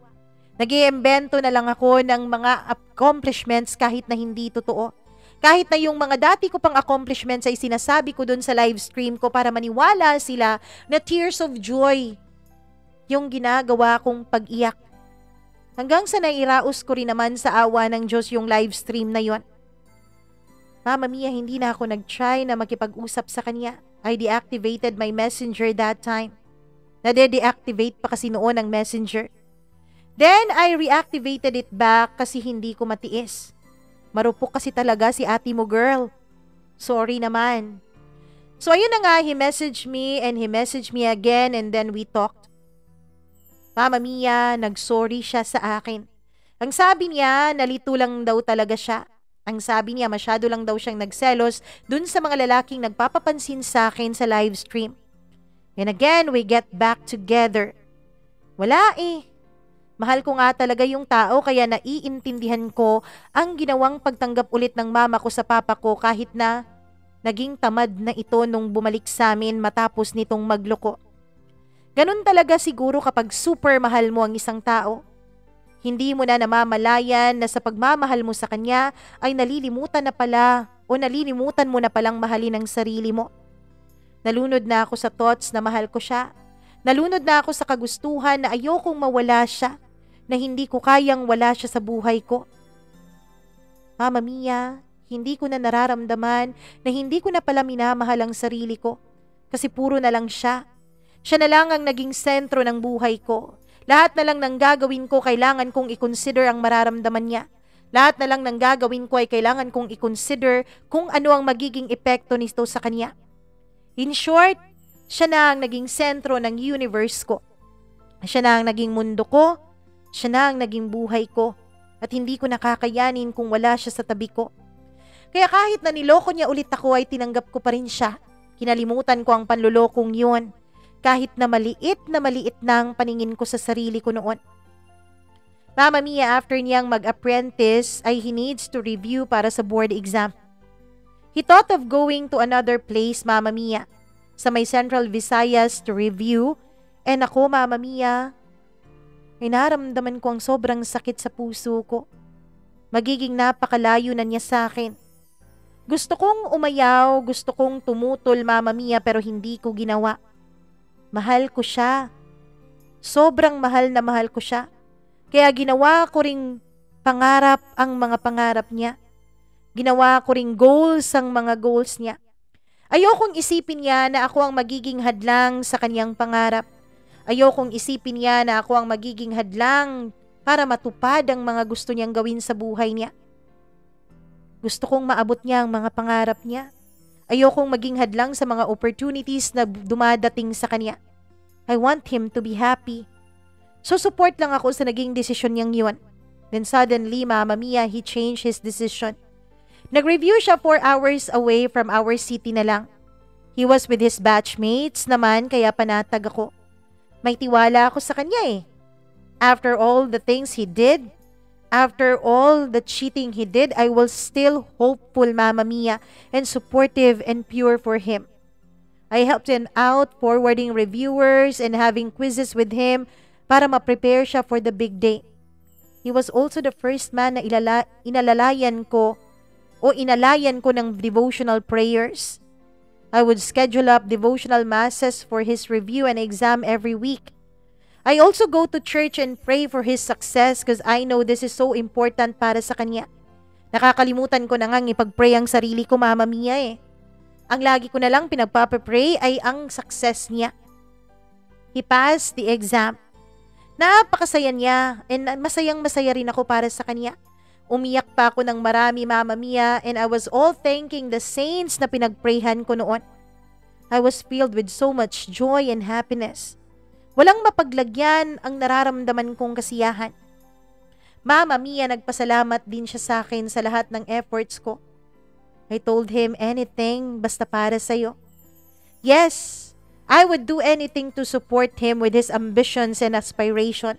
[SPEAKER 1] Nag-iimbento na lang ako ng mga accomplishments kahit na hindi totoo. Kahit na yung mga dati ko pang accomplishments ay sinasabi ko dun sa live stream ko para maniwala sila na tears of joy yung ginagawa kong pag-iyak. Hanggang sa nairaos ko rin naman sa awa ng Diyos yung live stream na yon. Mama Mia, hindi na ako nag-try na makipag-usap sa kanya. I deactivated my messenger that time. Nade-deactivate pa kasi noon ang messenger. Then I reactivated it back kasi hindi ko matiis. Marupok kasi talaga si ate mo, girl. Sorry naman. So ayun na nga, he messaged me and he messaged me again and then we talked. Mama Mia, nag-sorry siya sa akin. Ang sabi niya, nalito lang daw talaga siya. Ang sabi niya, masyado lang daw siyang nagselos dun sa mga lalaking nagpapapansin sa akin sa live stream. And again, we get back together. Wala eh. Mahal ko nga talaga yung tao kaya naiintindihan ko ang ginawang pagtanggap ulit ng mama ko sa papa ko kahit na naging tamad na ito nung bumalik sa amin matapos nitong magloko. Ganun talaga siguro kapag super mahal mo ang isang tao. Hindi mo na namamalayan na sa pagmamahal mo sa kanya ay nalilimutan na pala o nalilimutan mo na palang mahalin ang sarili mo. Nalunod na ako sa thoughts na mahal ko siya. Nalunod na ako sa kagustuhan na ayokong mawala siya, na hindi ko kayang wala siya sa buhay ko. Mama Mia, hindi ko na nararamdaman na hindi ko na pala minamahal ang sarili ko kasi puro na lang siya. Siya na lang ang naging sentro ng buhay ko. Lahat na lang ng gagawin ko kailangan kong i-consider ang mararamdaman niya. Lahat na lang ng gagawin ko ay kailangan kong i-consider kung ano ang magiging epekto nito sa kanya. In short, siya na ang naging sentro ng universe ko. Siya na ang naging mundo ko. Siya na ang naging buhay ko. At hindi ko nakakayanin kung wala siya sa tabi ko. Kaya kahit na niloko niya ulit ako ay tinanggap ko pa rin siya. Kinalimutan ko ang panlulokong yun. Kahit na maliit na ang paningin ko sa sarili ko noon. Mama Mia, after niyang mag-apprentice ay he needs to review para sa board exam. He thought of going to another place, Mama Mia, sa may Central Visayas to review. And ako, Mama Mia, ay naramdaman ko ang sobrang sakit sa puso ko. Magiging napakalayo na niya sa akin. Gusto kong umayaw, gusto kong tumutol, Mama Mia, pero hindi ko ginawa. Mahal ko siya. Sobrang mahal na mahal ko siya. Kaya ginawa ko ring pangarap ang mga pangarap niya. Ginawa ko ring goals ang mga goals niya. Ayokong isipin niya na ako ang magiging hadlang sa kanyang pangarap. Ayokong isipin niya na ako ang magiging hadlang para matupad ang mga gusto niyang gawin sa buhay niya. Gusto kong maabot niya ang mga pangarap niya. Ayokong maging hadlang sa mga opportunities na dumadating sa kanya. I want him to be happy. So support lang ako sa naging desisyon niyang yun. Then suddenly, Mama Mia, he changed his decision. Nag-review siya 4 hours away from our city na lang. He was with his batchmates naman kaya panatag ako. May tiwala ako sa kanya eh. After all the things he did, after all the cheating he did, I was still hopeful, Mama Mia, and supportive and pure for him. I helped him out, forwarding reviewers and having quizzes with him para ma-prepare siya for the big day. He was also the first man na inalalayan ko ng devotional prayers. I would schedule up devotional masses for his review and exam every week. I also go to church and pray for his success because I know this is so important para sa kanya. Nakakalimutan ko na ngang ipag-pray ang sarili ko, Mama Mia eh. Ang lagi ko na lang pinagpapapray ay ang success niya. He passed the exam. Napakasaya niya and masayang-masaya rin ako para sa kanya. Umiyak pa ako ng marami, Mama Mia, and I was all thanking the saints na pinagprayhan ko noon. I was filled with so much joy and happiness. Walang mapaglagyan ang nararamdaman kong kasiyahan. Mama Mia, nagpasalamat din siya sa akin sa lahat ng efforts ko. I told him anything basta para sa'yo. Yes, I would do anything to support him with his ambitions and aspiration.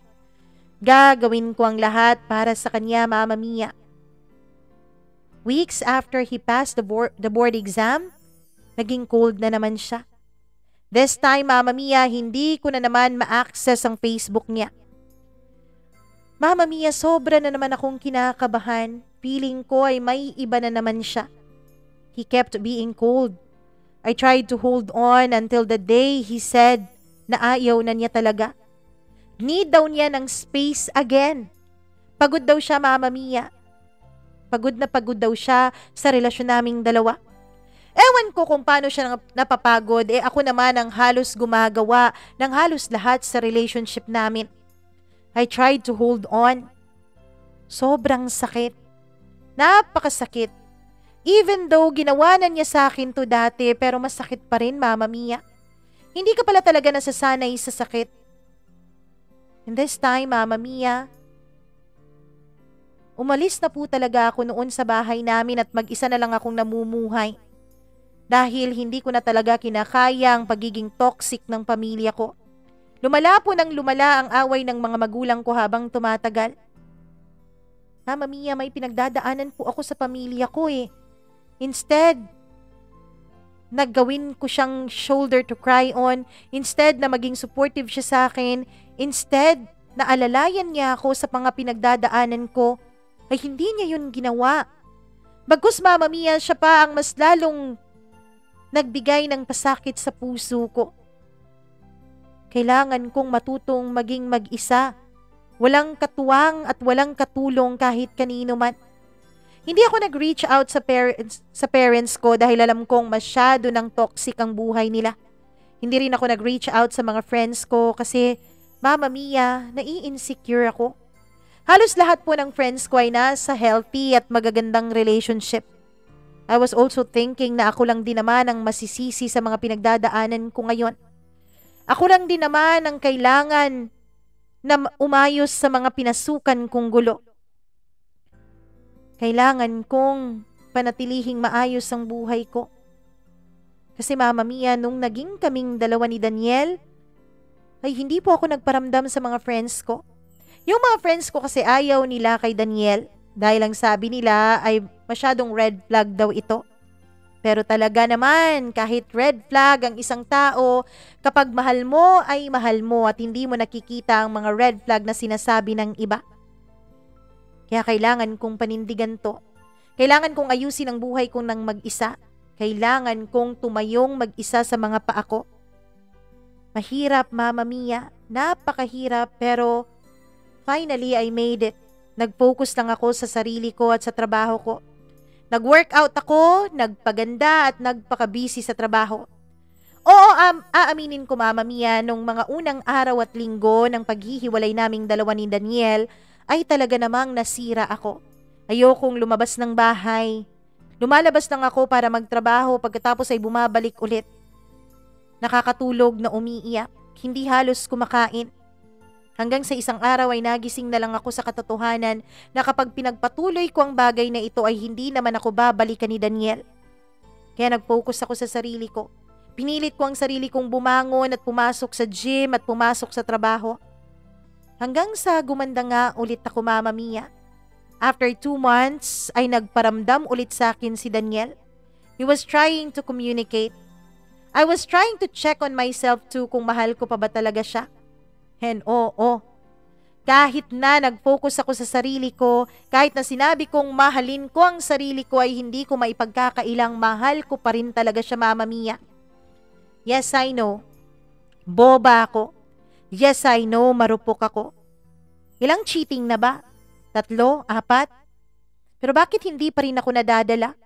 [SPEAKER 1] Gagawin ko ang lahat para sa kanya, Mama Mia. Weeks after he passed the board exam, naging cold na naman siya. This time, Mama Mia, hindi ko na naman ma-access ang Facebook niya. Mama Mia, sobra na naman akong kinakabahan. feeling ko ay may iba na naman siya. He kept being cold. I tried to hold on until the day he said na ayaw na niya talaga. Need daw niya ng space again. Pagod daw siya, Mama Mia. Pagod daw siya sa relasyon naming dalawa. Ewan ko kung paano siya napapagod, ako naman ang halos gumagawa ng halos lahat sa relationship namin. I tried to hold on. Sobrang sakit. Napakasakit. Even though ginawa na niya sa akin to dati, pero masakit pa rin, Mama Mia. Hindi ka pala talaga nasasanay sa sakit. And this time, Mama Mia, umalis na po talaga ako noon sa bahay namin at mag-isa na lang akong namumuhay. Dahil hindi ko na talaga kinakaya ang pagiging toxic ng pamilya ko. Lumala po ng lumala ang away ng mga magulang ko habang tumatagal. Mama Mia, may pinagdadaanan po ako sa pamilya ko Instead, naggawin ko siyang shoulder to cry on. Instead na maging supportive siya sa akin. Instead na alalayan niya ako sa mga pinagdadaanan ko, ay hindi niya yun ginawa. Bagkus, Mama Mia, siya pa ang mas lalong nagbigay ng pasakit sa puso ko. Kailangan kong matutong maging mag-isa. Walang katuwang at walang katulong kahit kanino man. Hindi ako nag-reach out sa parents ko dahil alam kong masyado ng toxic ang buhay nila. Hindi rin ako nag-reach out sa mga friends ko kasi, Mama Mia, nai-insecure ako. Halos lahat po ng friends ko ay nasa healthy at magagandang relationship. I was also thinking na ako lang din naman ang masisisi sa mga pinagdadaanan ko ngayon. Ako lang din naman ang kailangan na umayos sa mga pinasukan kong gulo. Kailangan kong panatilihing maayos ang buhay ko. Kasi, Mama Mia, nung naging kaming dalawa ni Daniel, ay hindi po ako nagparamdam sa mga friends ko. Yung mga friends ko kasi ayaw nila kay Daniel dahil ang sabi nila ay masyadong red flag daw ito. Pero talaga naman, kahit red flag ang isang tao, kapag mahal mo ay mahal mo at hindi mo nakikita ang mga red flag na sinasabi ng iba. Kaya kailangan kong panindigan to. Kailangan kong ayusin ang buhay ko ng mag-isa. Kailangan kong tumayong mag-isa sa mga paa ko. Mahirap, Mama Mia. Napakahirap, pero finally I made it. Nag-focus lang ako sa sarili ko at sa trabaho ko. Nag-workout ako, nagpaganda at nagpaka-busy sa trabaho. Oo, aaminin ko, Mama Mia, nung mga unang araw at linggo ng paghihiwalay naming dalawa ni Daniel, ay talaga namang nasira ako. Ayokong lumabas ng bahay. Lumalabas lang ako para magtrabaho, pagkatapos ay bumabalik ulit. Nakakatulog na umiiyak, hindi halos kumakain. Hanggang sa isang araw ay nagising na lang ako sa katotohanan na kapag pinagpatuloy ko ang bagay na ito ay hindi naman ako babalikan ni Daniel. Kaya nag-focus ako sa sarili ko. Pinilit ko ang sarili kong bumangon at pumasok sa gym at pumasok sa trabaho. Hanggang sa gumanda nga ulit ako, Mama Mia. After 2 months ay nagparamdam ulit sa akin si Daniel. He was trying to communicate. I was trying to check on myself too kung mahal ko pa ba talaga siya. And oo, kahit na nag-focus ako sa sarili ko, kahit na sinabi kong mahalin ko ang sarili ko ay hindi ko maipagkakailang mahal ko pa rin talaga siya, Mama Mia. Yes, I know. Boba ako. Yes, I know, marupok ako. Ilang cheating na ba? 3, 4? Pero bakit hindi pa rin ako nadadala?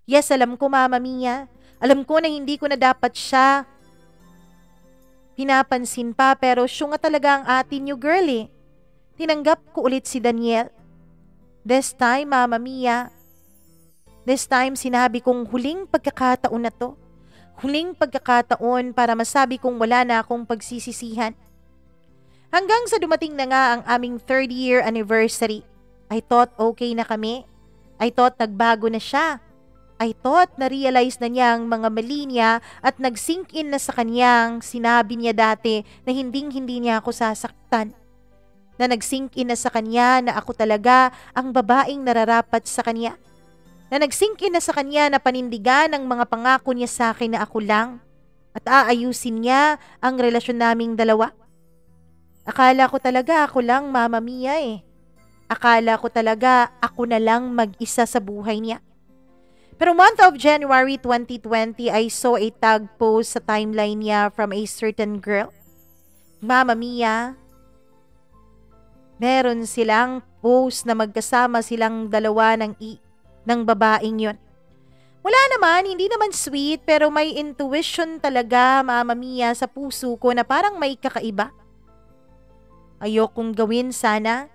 [SPEAKER 1] Yes, alam ko, Mama Mia. Alam ko na hindi ko na dapat siya pinapansin pa, pero siya nga talaga ang atin new girl Tinanggap ko ulit si Daniel. This time, Mama Mia, this time sinabi kong huling pagkakataon na to. Huling pagkakataon para masabi kong wala na akong pagsisisihan. Hanggang sa dumating na nga ang aming 3rd year anniversary. I thought okay na kami. I thought nagbago na siya. I thought na-realize na niya ang mga mali niya at nag-sink in na sa kanyang sinabi niya dati na hindi niya ako sasaktan. Na nag-sink in na sa kanya na ako talaga ang babaeng nararapat sa kanya. Na nag-sink in na sa kanya na panindigan ang mga pangako niya sa akin na ako lang at aayusin niya ang relasyon naming dalawa. Akala ko talaga ako lang, Mama Mia Akala ko talaga ako na lang mag-isa sa buhay niya. Pero month of January 2020, I saw a tag post sa timeline niya from a certain girl. Mama Mia, meron silang post na magkasama silang dalawa ng babaeng yon. Wala naman, hindi naman sweet, pero may intuition talaga, Mama Mia, sa puso ko na parang may kakaiba. Ayokong gawin sana.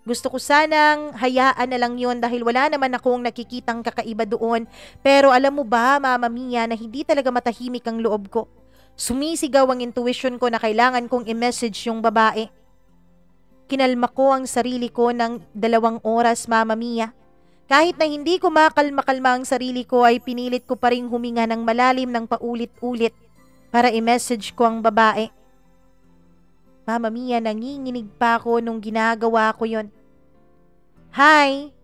[SPEAKER 1] Gusto ko sanang hayaan na lang yon dahil wala naman akong nakikitang kakaiba doon. Pero alam mo ba, Mama Mia, na hindi talaga matahimik ang loob ko. Sumisigaw ang intuition ko na kailangan kong i-message yung babae. Kinalma ko ang sarili ko ng 2 oras, Mama Mia. Kahit na hindi ko makalma-kalma ang sarili ko ay pinilit ko pa ring huminga ng malalim ng paulit-ulit para i-message ko ang babae. Mama Mia, nanginginig pa ako nung ginagawa ko yon. Hi,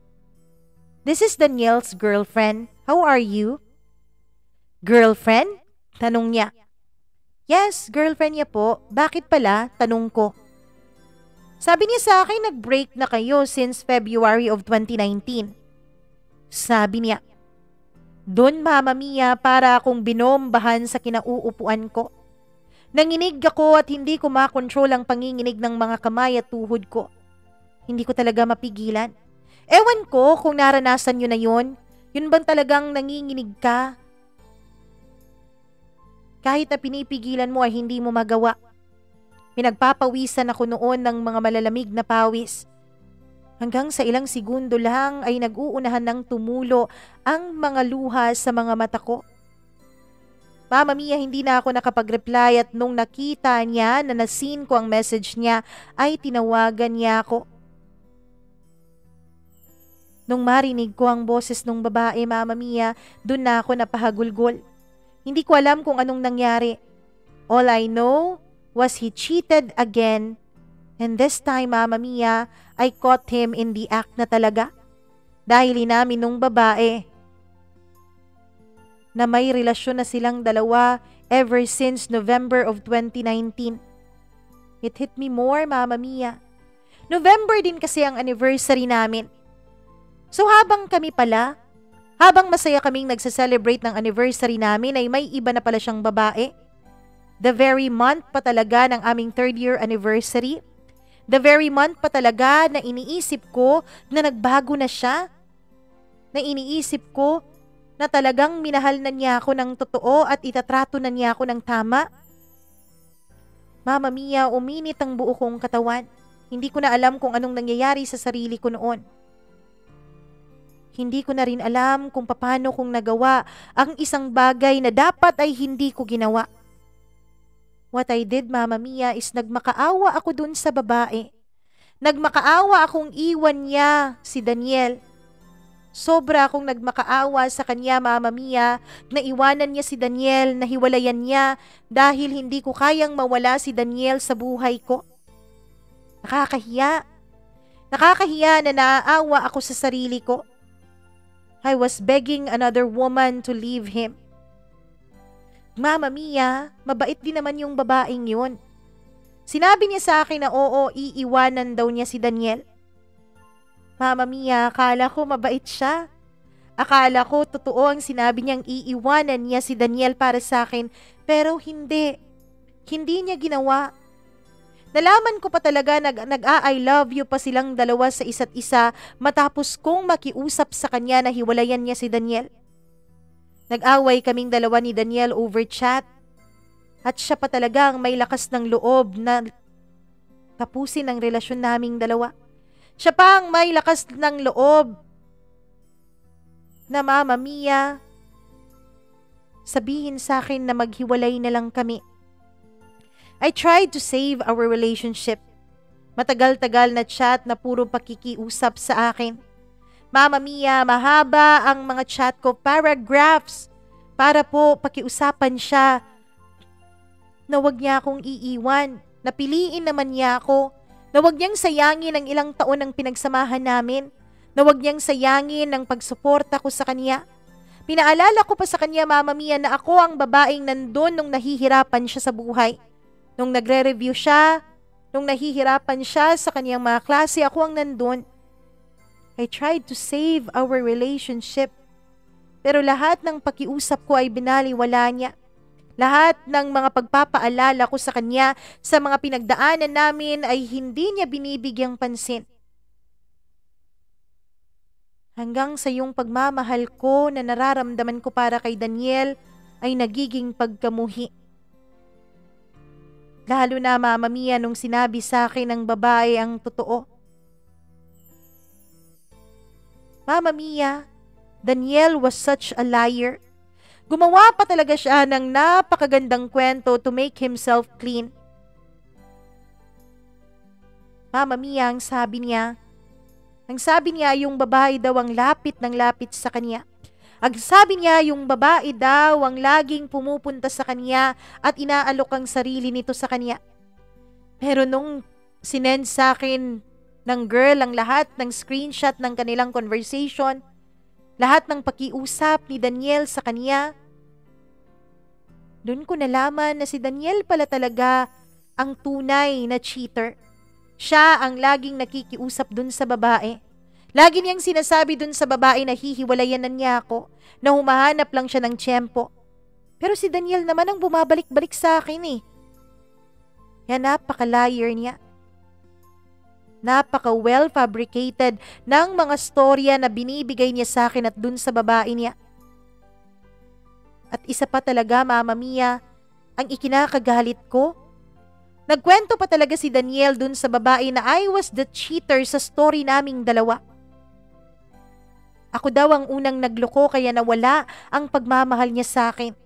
[SPEAKER 1] this is Danielle's girlfriend. How are you? Girlfriend? Tanong niya. Yes, girlfriend niya po. Bakit pala? Tanong ko. Sabi niya sa akin, nag-break na kayo since February of 2019. Sabi niya. Doon, Mama Mia, para akong binombahan sa kinauupuan ko. Nanginig ako at hindi ko makontrol ang panginginig ng mga kamay at tuhod ko. Hindi ko talaga mapigilan. Ewan ko kung naranasan nyo na yun. Yun bang talagang nanginginig ka? Kahit na pinipigilan mo ay hindi mo magawa. Pinagpapawisan ako noon ng mga malalamig na pawis. Hanggang sa ilang segundo lang ay nag-uunahan ng tumulo ang mga luha sa mga mata ko. Mama Mia, hindi na ako nakapag-reply at nung nakita niya na nasin ko ang message niya ay tinawagan niya ako. Nung marinig ko ang boses ng babae, Mama Mia, dun na ako napahagulgol. Hindi ko alam kung anong nangyari. All I know was he cheated again. And this time, Mama Mia, I caught him in the act na talaga. Dahil inamin nung babae na may relasyon na silang dalawa ever since November of 2019. It hit me more, Mama Mia. November din kasi ang anniversary namin. So habang masaya kaming nagsa-celebrate ng anniversary namin ay may iba na pala siyang babae. The very month pa talaga ng aming 3rd year anniversary. The very month pa talaga na iniisip ko na nagbago na siya. Na iniisip ko na talagang minahal na niya ako ng totoo at itatrato na niya ako ng tama. Mama Mia, uminit ang buo kong katawan. Hindi ko na alam kung anong nangyayari sa sarili ko noon. Hindi ko na rin alam kung paano kong nagawa ang isang bagay na dapat ay hindi ko ginawa. What I did, Mama Mia, is nagmakaawa ako dun sa babae. Nagmakaawa akong iwan niya si Daniel. Sobra akong nagmakaawa sa kanya, Mama Mia, na iwanan niya si Daniel, na hiwalayan niya dahil hindi ko kayang mawala si Daniel sa buhay ko. Nakakahiya. Nakakahiya na naaawa ako sa sarili ko. I was begging another woman to leave him. Mama Mia, mabait din naman yung babaeng yun. Sinabi niya sa akin na oo, iiwanan daw niya si Daniel. Mama Mia, akala ko mabait siya. Akala ko totoo ang sinabi niyang iiwanan niya si Daniel para sa akin, pero hindi. Hindi niya ginawa. Nalaman ko pa talaga nag-I love you pa silang dalawa sa isa't isa matapos kong makiusap sa kanya na hiwalayan niya si Daniel. Nag-away kaming dalawa ni Daniel over chat at siya pa talaga ang may lakas ng loob na tapusin ang relasyon naming dalawa. Siya pa ang may lakas ng loob na Mama Mia sabihin sa akin na maghiwalay na lang kami. I tried to save our relationship. Matagal-tagal na chat na puro pakikiusap sa akin. Mama Mia, mahaba ang mga chat ko, paragraphs, para po pakiusapan siya na wag niya akong iiwan. Napiliin naman niya ako. Na wag niyang sayangin ang ilang taon ng pinagsamahan namin. Na wag niyang sayangin ang pagsuporta ko sa kanya. Pinaalala ko pa sa kanya, Mama Mia, na ako ang babaeng nandun nung nahihirapan siya sa buhay. Nung nagre-review siya, nung nahihirapan siya sa kanyang mga klase, ako ang nandun. I tried to save our relationship. Pero lahat ng pakiusap ko ay binaliwala niya. Lahat ng mga pagpapaalala ko sa kanya sa mga pinagdaanan namin ay hindi niya binibigyang pansin. Hanggang sa yung pagmamahal ko na nararamdaman ko para kay Daniel ay nagiging pagkamuhi. Lalo na, Mama Mia, nung sinabi sa akin ng babae ang totoo. Mama Mia, Daniel was such a liar. Gumawa pa talaga siya ng napakagandang kwento to make himself clean. Mama Mia, ang sabi niya yung babae daw ang lapit ng lapit sa kanya. Ang sabi niya yung babae daw ang laging pumupunta sa kanya at inaalok ang sarili nito sa kanya. Pero nung sinend sa akin ng girl ang lahat ng screenshot ng kanilang conversation, lahat ng pakiusap ni Daniel sa kanya, doon ko nalaman na si Daniel pala talaga ang tunay na cheater. Siya ang laging nakikiusap dun sa babae. Lagi niyang sinasabi dun sa babae na hihiwalayan na niya ako, na humahanap lang siya ng tiyempo. Pero si Daniel naman ang bumabalik-balik sa akin eh. Kaya napaka-liar niya. Napaka-well-fabricated ng mga storya na binibigay niya sa akin at dun sa babae niya. At isa pa talaga, Mama Mia, ang ikinakagalit ko. Nagkwento pa talaga si Daniel dun sa babae na I was the cheater sa story naming dalawa. Ako daw ang unang nagloko kaya nawala ang pagmamahal niya sa akin.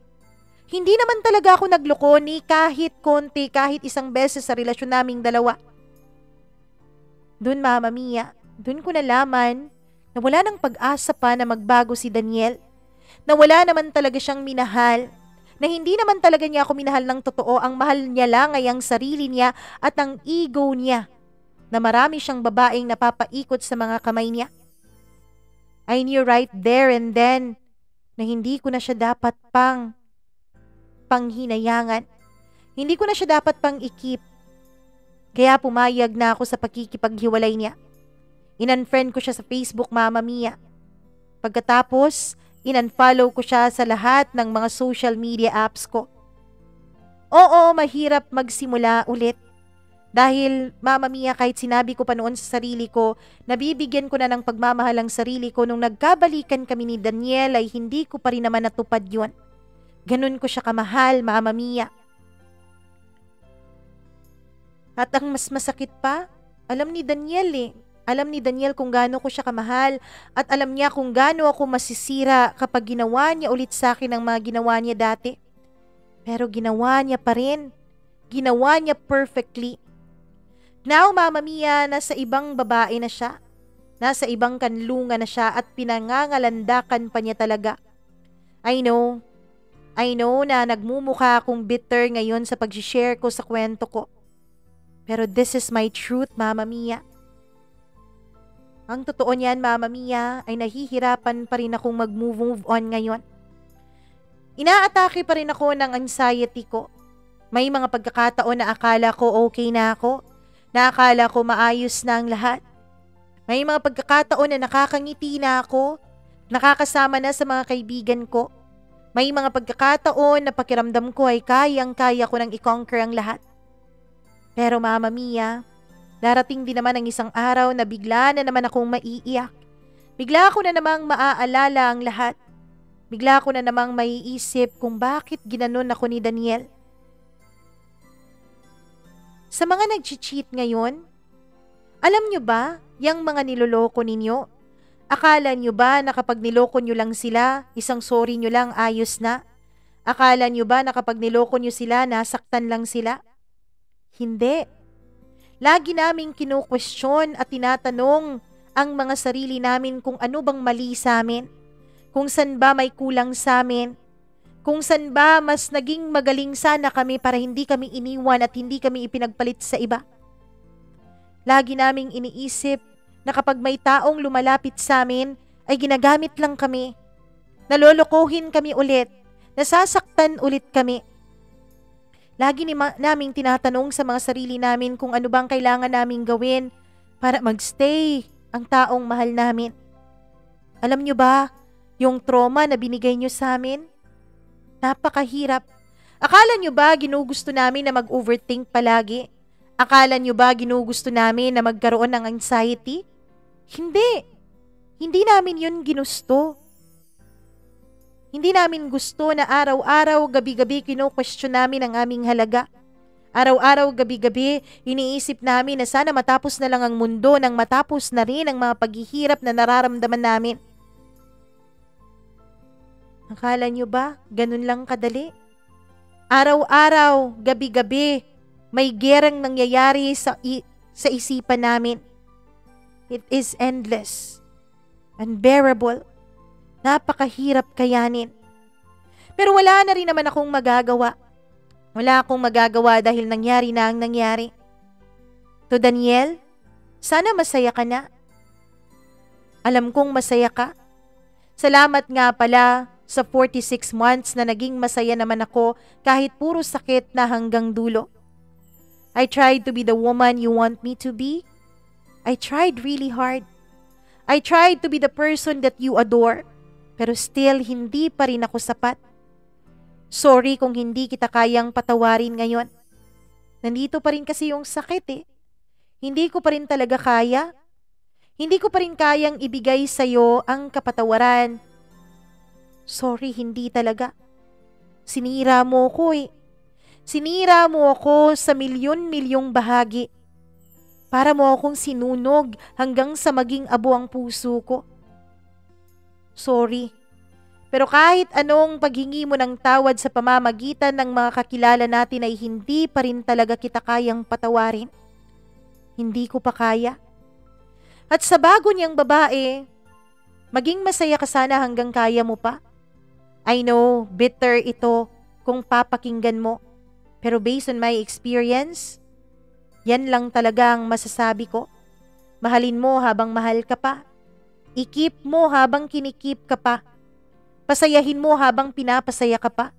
[SPEAKER 1] Hindi naman talaga ako nagloko ni kahit konti, kahit isang beses sa relasyon naming dalawa. Dun, Mama Mia, dun ko nalaman na wala nang pag-asa pa na magbago si Daniel. Na wala naman talaga siyang minahal. Na hindi naman talaga niya ako minahal ng totoo. Ang mahal niya lang ay ang sarili niya at ang ego niya. Na marami siyang babaeng napapaikot sa mga kamay niya. I knew right there and then na hindi ko na siya dapat panghinayangan. Hindi ko na siya dapat pang-ikip. Kaya pumayag na ako sa pakikipaghiwalay niya. In-unfriend ko siya sa Facebook, Mama Mia. Pagkatapos, in-unfollow ko siya sa lahat ng mga social media apps ko. Oo, mahirap magsimula ulit. Dahil, Mama Mia, kahit sinabi ko pa noon sa sarili ko, nabibigyan ko na ng pagmamahal ang sarili ko nung nagkabalikan kami ni Daniel ay hindi ko pa rin naman natupad yun. Ganun ko siya kamahal, Mama Mia. At ang mas masakit pa, alam ni Daniel eh. Alam ni Daniel kung gaano ko siya kamahal at alam niya kung gaano ako masisira kapag ginawa niya ulit sa akin ang mga ginawa niya dati. Pero ginawa niya pa rin. Ginawa niya perfectly. Now, Mama Mia, nasa ibang babae na siya. Nasa ibang kanlungan na siya at pinangangalandakan pa niya talaga. I know na nagmumukha akong bitter ngayon sa pag-share ko sa kwento ko. Pero this is my truth, Mama Mia. Ang totoo niyan, Mama Mia, ay nahihirapan pa rin akong mag-move on ngayon. Inaatake pa rin ako ng anxiety ko. May mga pagkakataon na akala ko okay na ako, na akala ko maayos na ang lahat. May mga pagkakataon na nakakangiti na ako, nakakasama na sa mga kaibigan ko. May mga pagkakataon na pakiramdam ko ay kayang-kaya ko nang i-conquer ang lahat. Pero Mama Mia, darating din naman ang isang araw na bigla na naman akong maiiyak. Bigla ko na namang maaalala ang lahat. Bigla ko na namang maiisip kung bakit ginanon ako ni Daniel. Sa mga nag-cheat ngayon, alam nyo ba, yung mga niloloko ninyo? Akala nyo ba na kapag niloko nyo lang sila, isang sorry nyo lang ayos na? Akala nyo ba na kapag niloko nyo sila, nasaktan lang sila? Hindi. Lagi naming kinu-question at tinatanong ang mga sarili namin kung ano bang mali sa amin, kung san ba may kulang sa amin, kung san ba mas naging magaling sana kami para hindi kami iniwan at hindi kami ipinagpalit sa iba. Lagi naming iniisip na kapag may taong lumalapit sa amin ay ginagamit lang kami, nalolokohin kami ulit, nasasaktan ulit kami. Lagi naming tinatanong sa mga sarili namin kung ano bang kailangan naming gawin para magstay ang taong mahal namin. Alam nyo ba, yung trauma na binigay nyo sa amin, napakahirap. Akala nyo ba ginugusto namin na mag-overthink palagi? Akala nyo ba ginugusto namin na magkaroon ng anxiety? Hindi. Hindi namin yun ginusto. Hindi namin gusto na araw-araw, gabi-gabi kino-question namin ang aming halaga. Araw-araw, gabi-gabi, iniisip namin na sana matapos na lang ang mundo nang matapos na rin ang mga paghihirap na nararamdaman namin. Akala nyo ba ganun lang kadali? Araw-araw, gabi-gabi, may gerang nangyayari sa isipan namin. It is endless, unbearable, napakahirap kayanin. Pero wala na rin naman akong magagawa. Wala akong magagawa dahil nangyari na ang nangyari. To Daniel, sana masaya ka na. Alam kong masaya ka. Salamat nga pala sa 46 months na naging masaya naman ako kahit puro sakit na hanggang dulo. I tried to be the woman you want me to be. I tried really hard. I tried to be the person that you adore. Pero still, hindi pa rin ako sapat. Sorry kung hindi kita kayang patawarin ngayon. Nandito pa rin kasi yung sakit eh. Hindi ko pa rin talaga kaya. Hindi ko pa rin kayang ibigay sa'yo ang kapatawaran. Sorry, hindi talaga. Sinira mo ko eh. Sinira mo ako sa milyon-milyong bahagi. Para mo akong sinunog hanggang sa maging abo ang puso ko. Sorry. Pero kahit anong paghingi mo ng tawad sa pamamagitan ng mga kakilala natin ay hindi pa rin talaga kita kayang patawarin. Hindi ko pa kaya. At sa bago niyang babae, maging masaya ka sana hanggang kaya mo pa. I know, bitter ito kung papakinggan mo. Pero based on my experience, yan lang talaga ang masasabi ko. Mahalin mo habang mahal ka pa. I-keep mo habang kinikip ka pa. Pasayahin mo habang pinapasaya ka pa.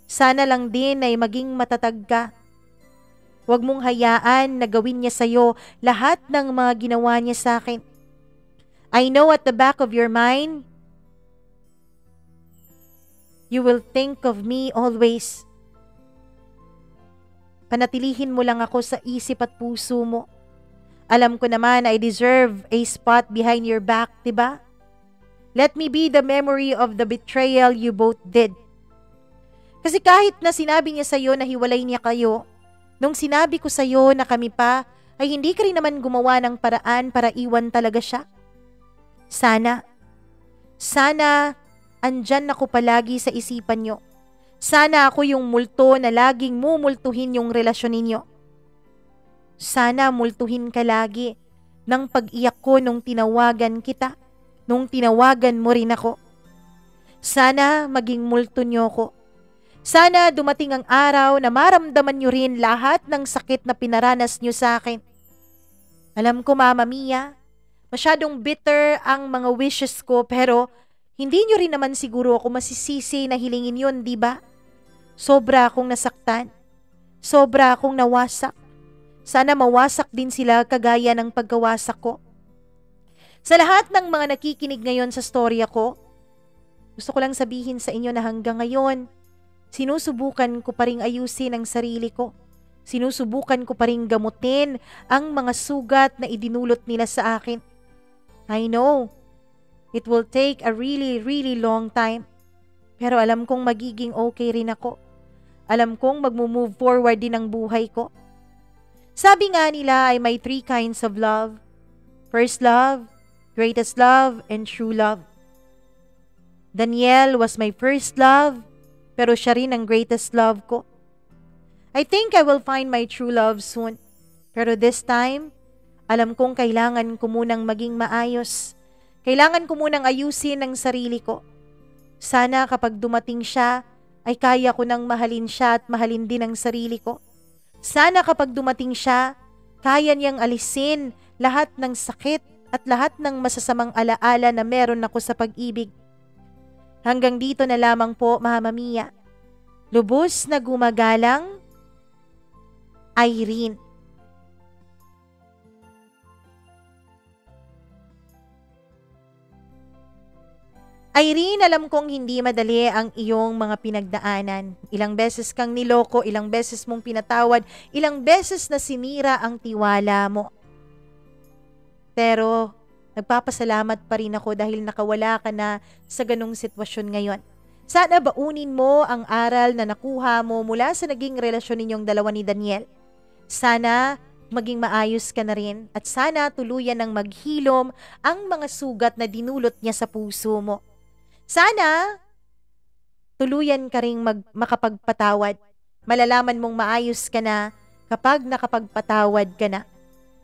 [SPEAKER 1] Sana lang din ay maging matatag ka. Huwag mong hayaan na gawin niya sa'yo lahat ng mga ginawa niya sa akin. I know at the back of your mind, you will think of me always. Panatilihin mo lang ako sa isip at puso mo. Alam ko naman I deserve a spot behind your back, diba? Let me be the memory of the betrayal you both did. Kasi kahit na sinabi niya sa'yo na hiwalay niya kayo, nung sinabi ko sa'yo na kami pa, ay hindi ka rin naman gumawa ng paraan para iwan talaga siya. Sana andyan ako palagi sa isipan niyo. Sana ako yung multo na laging mumultuhin yung relasyon ninyo. Sana multuhin ka lagi ng pag-iyak ko nung tinawagan kita. Nung tinawagan mo rin ako. Sana maging multo niyo ko. Sana dumating ang araw na maramdaman niyo rin lahat ng sakit na pinaranas niyo sa akin. Alam ko, Mama Mia, masyadong bitter ang mga wishes ko pero hindi niyo rin naman siguro ako masisisi na hilingin yun, di ba? Sobra akong nasaktan. Sobra akong nawasak. Sana mawasak din sila kagaya ng pagkawasak ko. Sa lahat ng mga nakikinig ngayon sa storya ko, gusto ko lang sabihin sa inyo na hanggang ngayon, sinusubukan ko pa ring ayusin ang sarili ko. Sinusubukan ko pa ring gamutin ang mga sugat na idinulot nila sa akin. I know, it will take a really, really long time. Pero alam kong magiging okay rin ako. Alam kong magmo-move forward din ang buhay ko. Sabi nga nila ay may 3 kinds of love. First love, greatest love, and true love. Daniel was my first love, pero siya rin ang greatest love ko. I think I will find my true love soon. Pero this time, alam kong kailangan ko munang maging maayos. Kailangan ko munang ayusin ang sarili ko. Sana kapag dumating siya, ay kaya ko nang mahalin siya at mahalin din ang sarili ko. Sana kapag dumating siya, kaya niyang alisin lahat ng sakit at lahat ng masasamang alaala na meron ako sa pag-ibig. Hanggang dito na lamang po, Mama Mia. Lubos na gumagalang, Irene. Irene, alam kong hindi madali ang iyong mga pinagdaanan. Ilang beses kang niloko, ilang beses mong pinatawad, ilang beses na sinira ang tiwala mo. Pero nagpapasalamat pa rin ako dahil nakawala ka na sa ganong sitwasyon ngayon. Sana baunin mo ang aral na nakuha mo mula sa naging relasyon ninyong dalawa ni Daniel. Sana maging maayos ka na rin at sana tuluyan ng maghilom ang mga sugat na dinulot niya sa puso mo. Sana tuluyan ka ring makapagpatawad. Malalaman mong maayos ka na kapag nakapagpatawad ka na.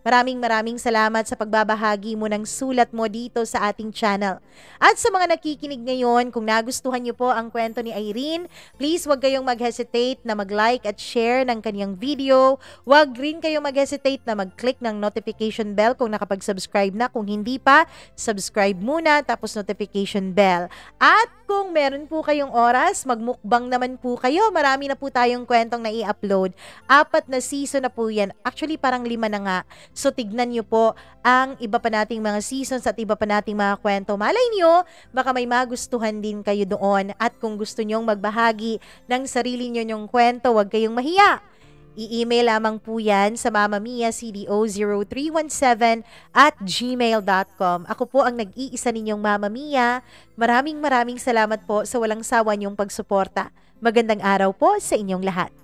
[SPEAKER 1] Maraming salamat sa pagbabahagi mo ng sulat mo dito sa ating channel. At sa mga nakikinig ngayon, kung nagustuhan niyo po ang kwento ni Irene, please huwag kayong mag-hesitate na mag-like at share ng kanyang video. Huwag rin kayong mag-hesitate na mag-click ng notification bell kung nakapag-subscribe na. Kung hindi pa, subscribe muna tapos notification bell. At kung meron po kayong oras, magmukbang naman po kayo. Marami na po tayong kwentong na i-upload. 4 na season na po yan. Actually, parang 5 na nga. So, tignan nyo po ang iba pa nating mga seasons at iba pa nating mga kwento. Malay nyo, baka may magustuhan din kayo doon. At kung gusto nyong magbahagi ng sarili nyo nyong kwento, huwag kayong mahiya. I-email lamang po yan sa mamamia0317@gmail.com. Ako po ang nag-iisa ninyong Mama Mia. Maraming salamat po sa walang sawa niyong pagsuporta. Magandang araw po sa inyong lahat.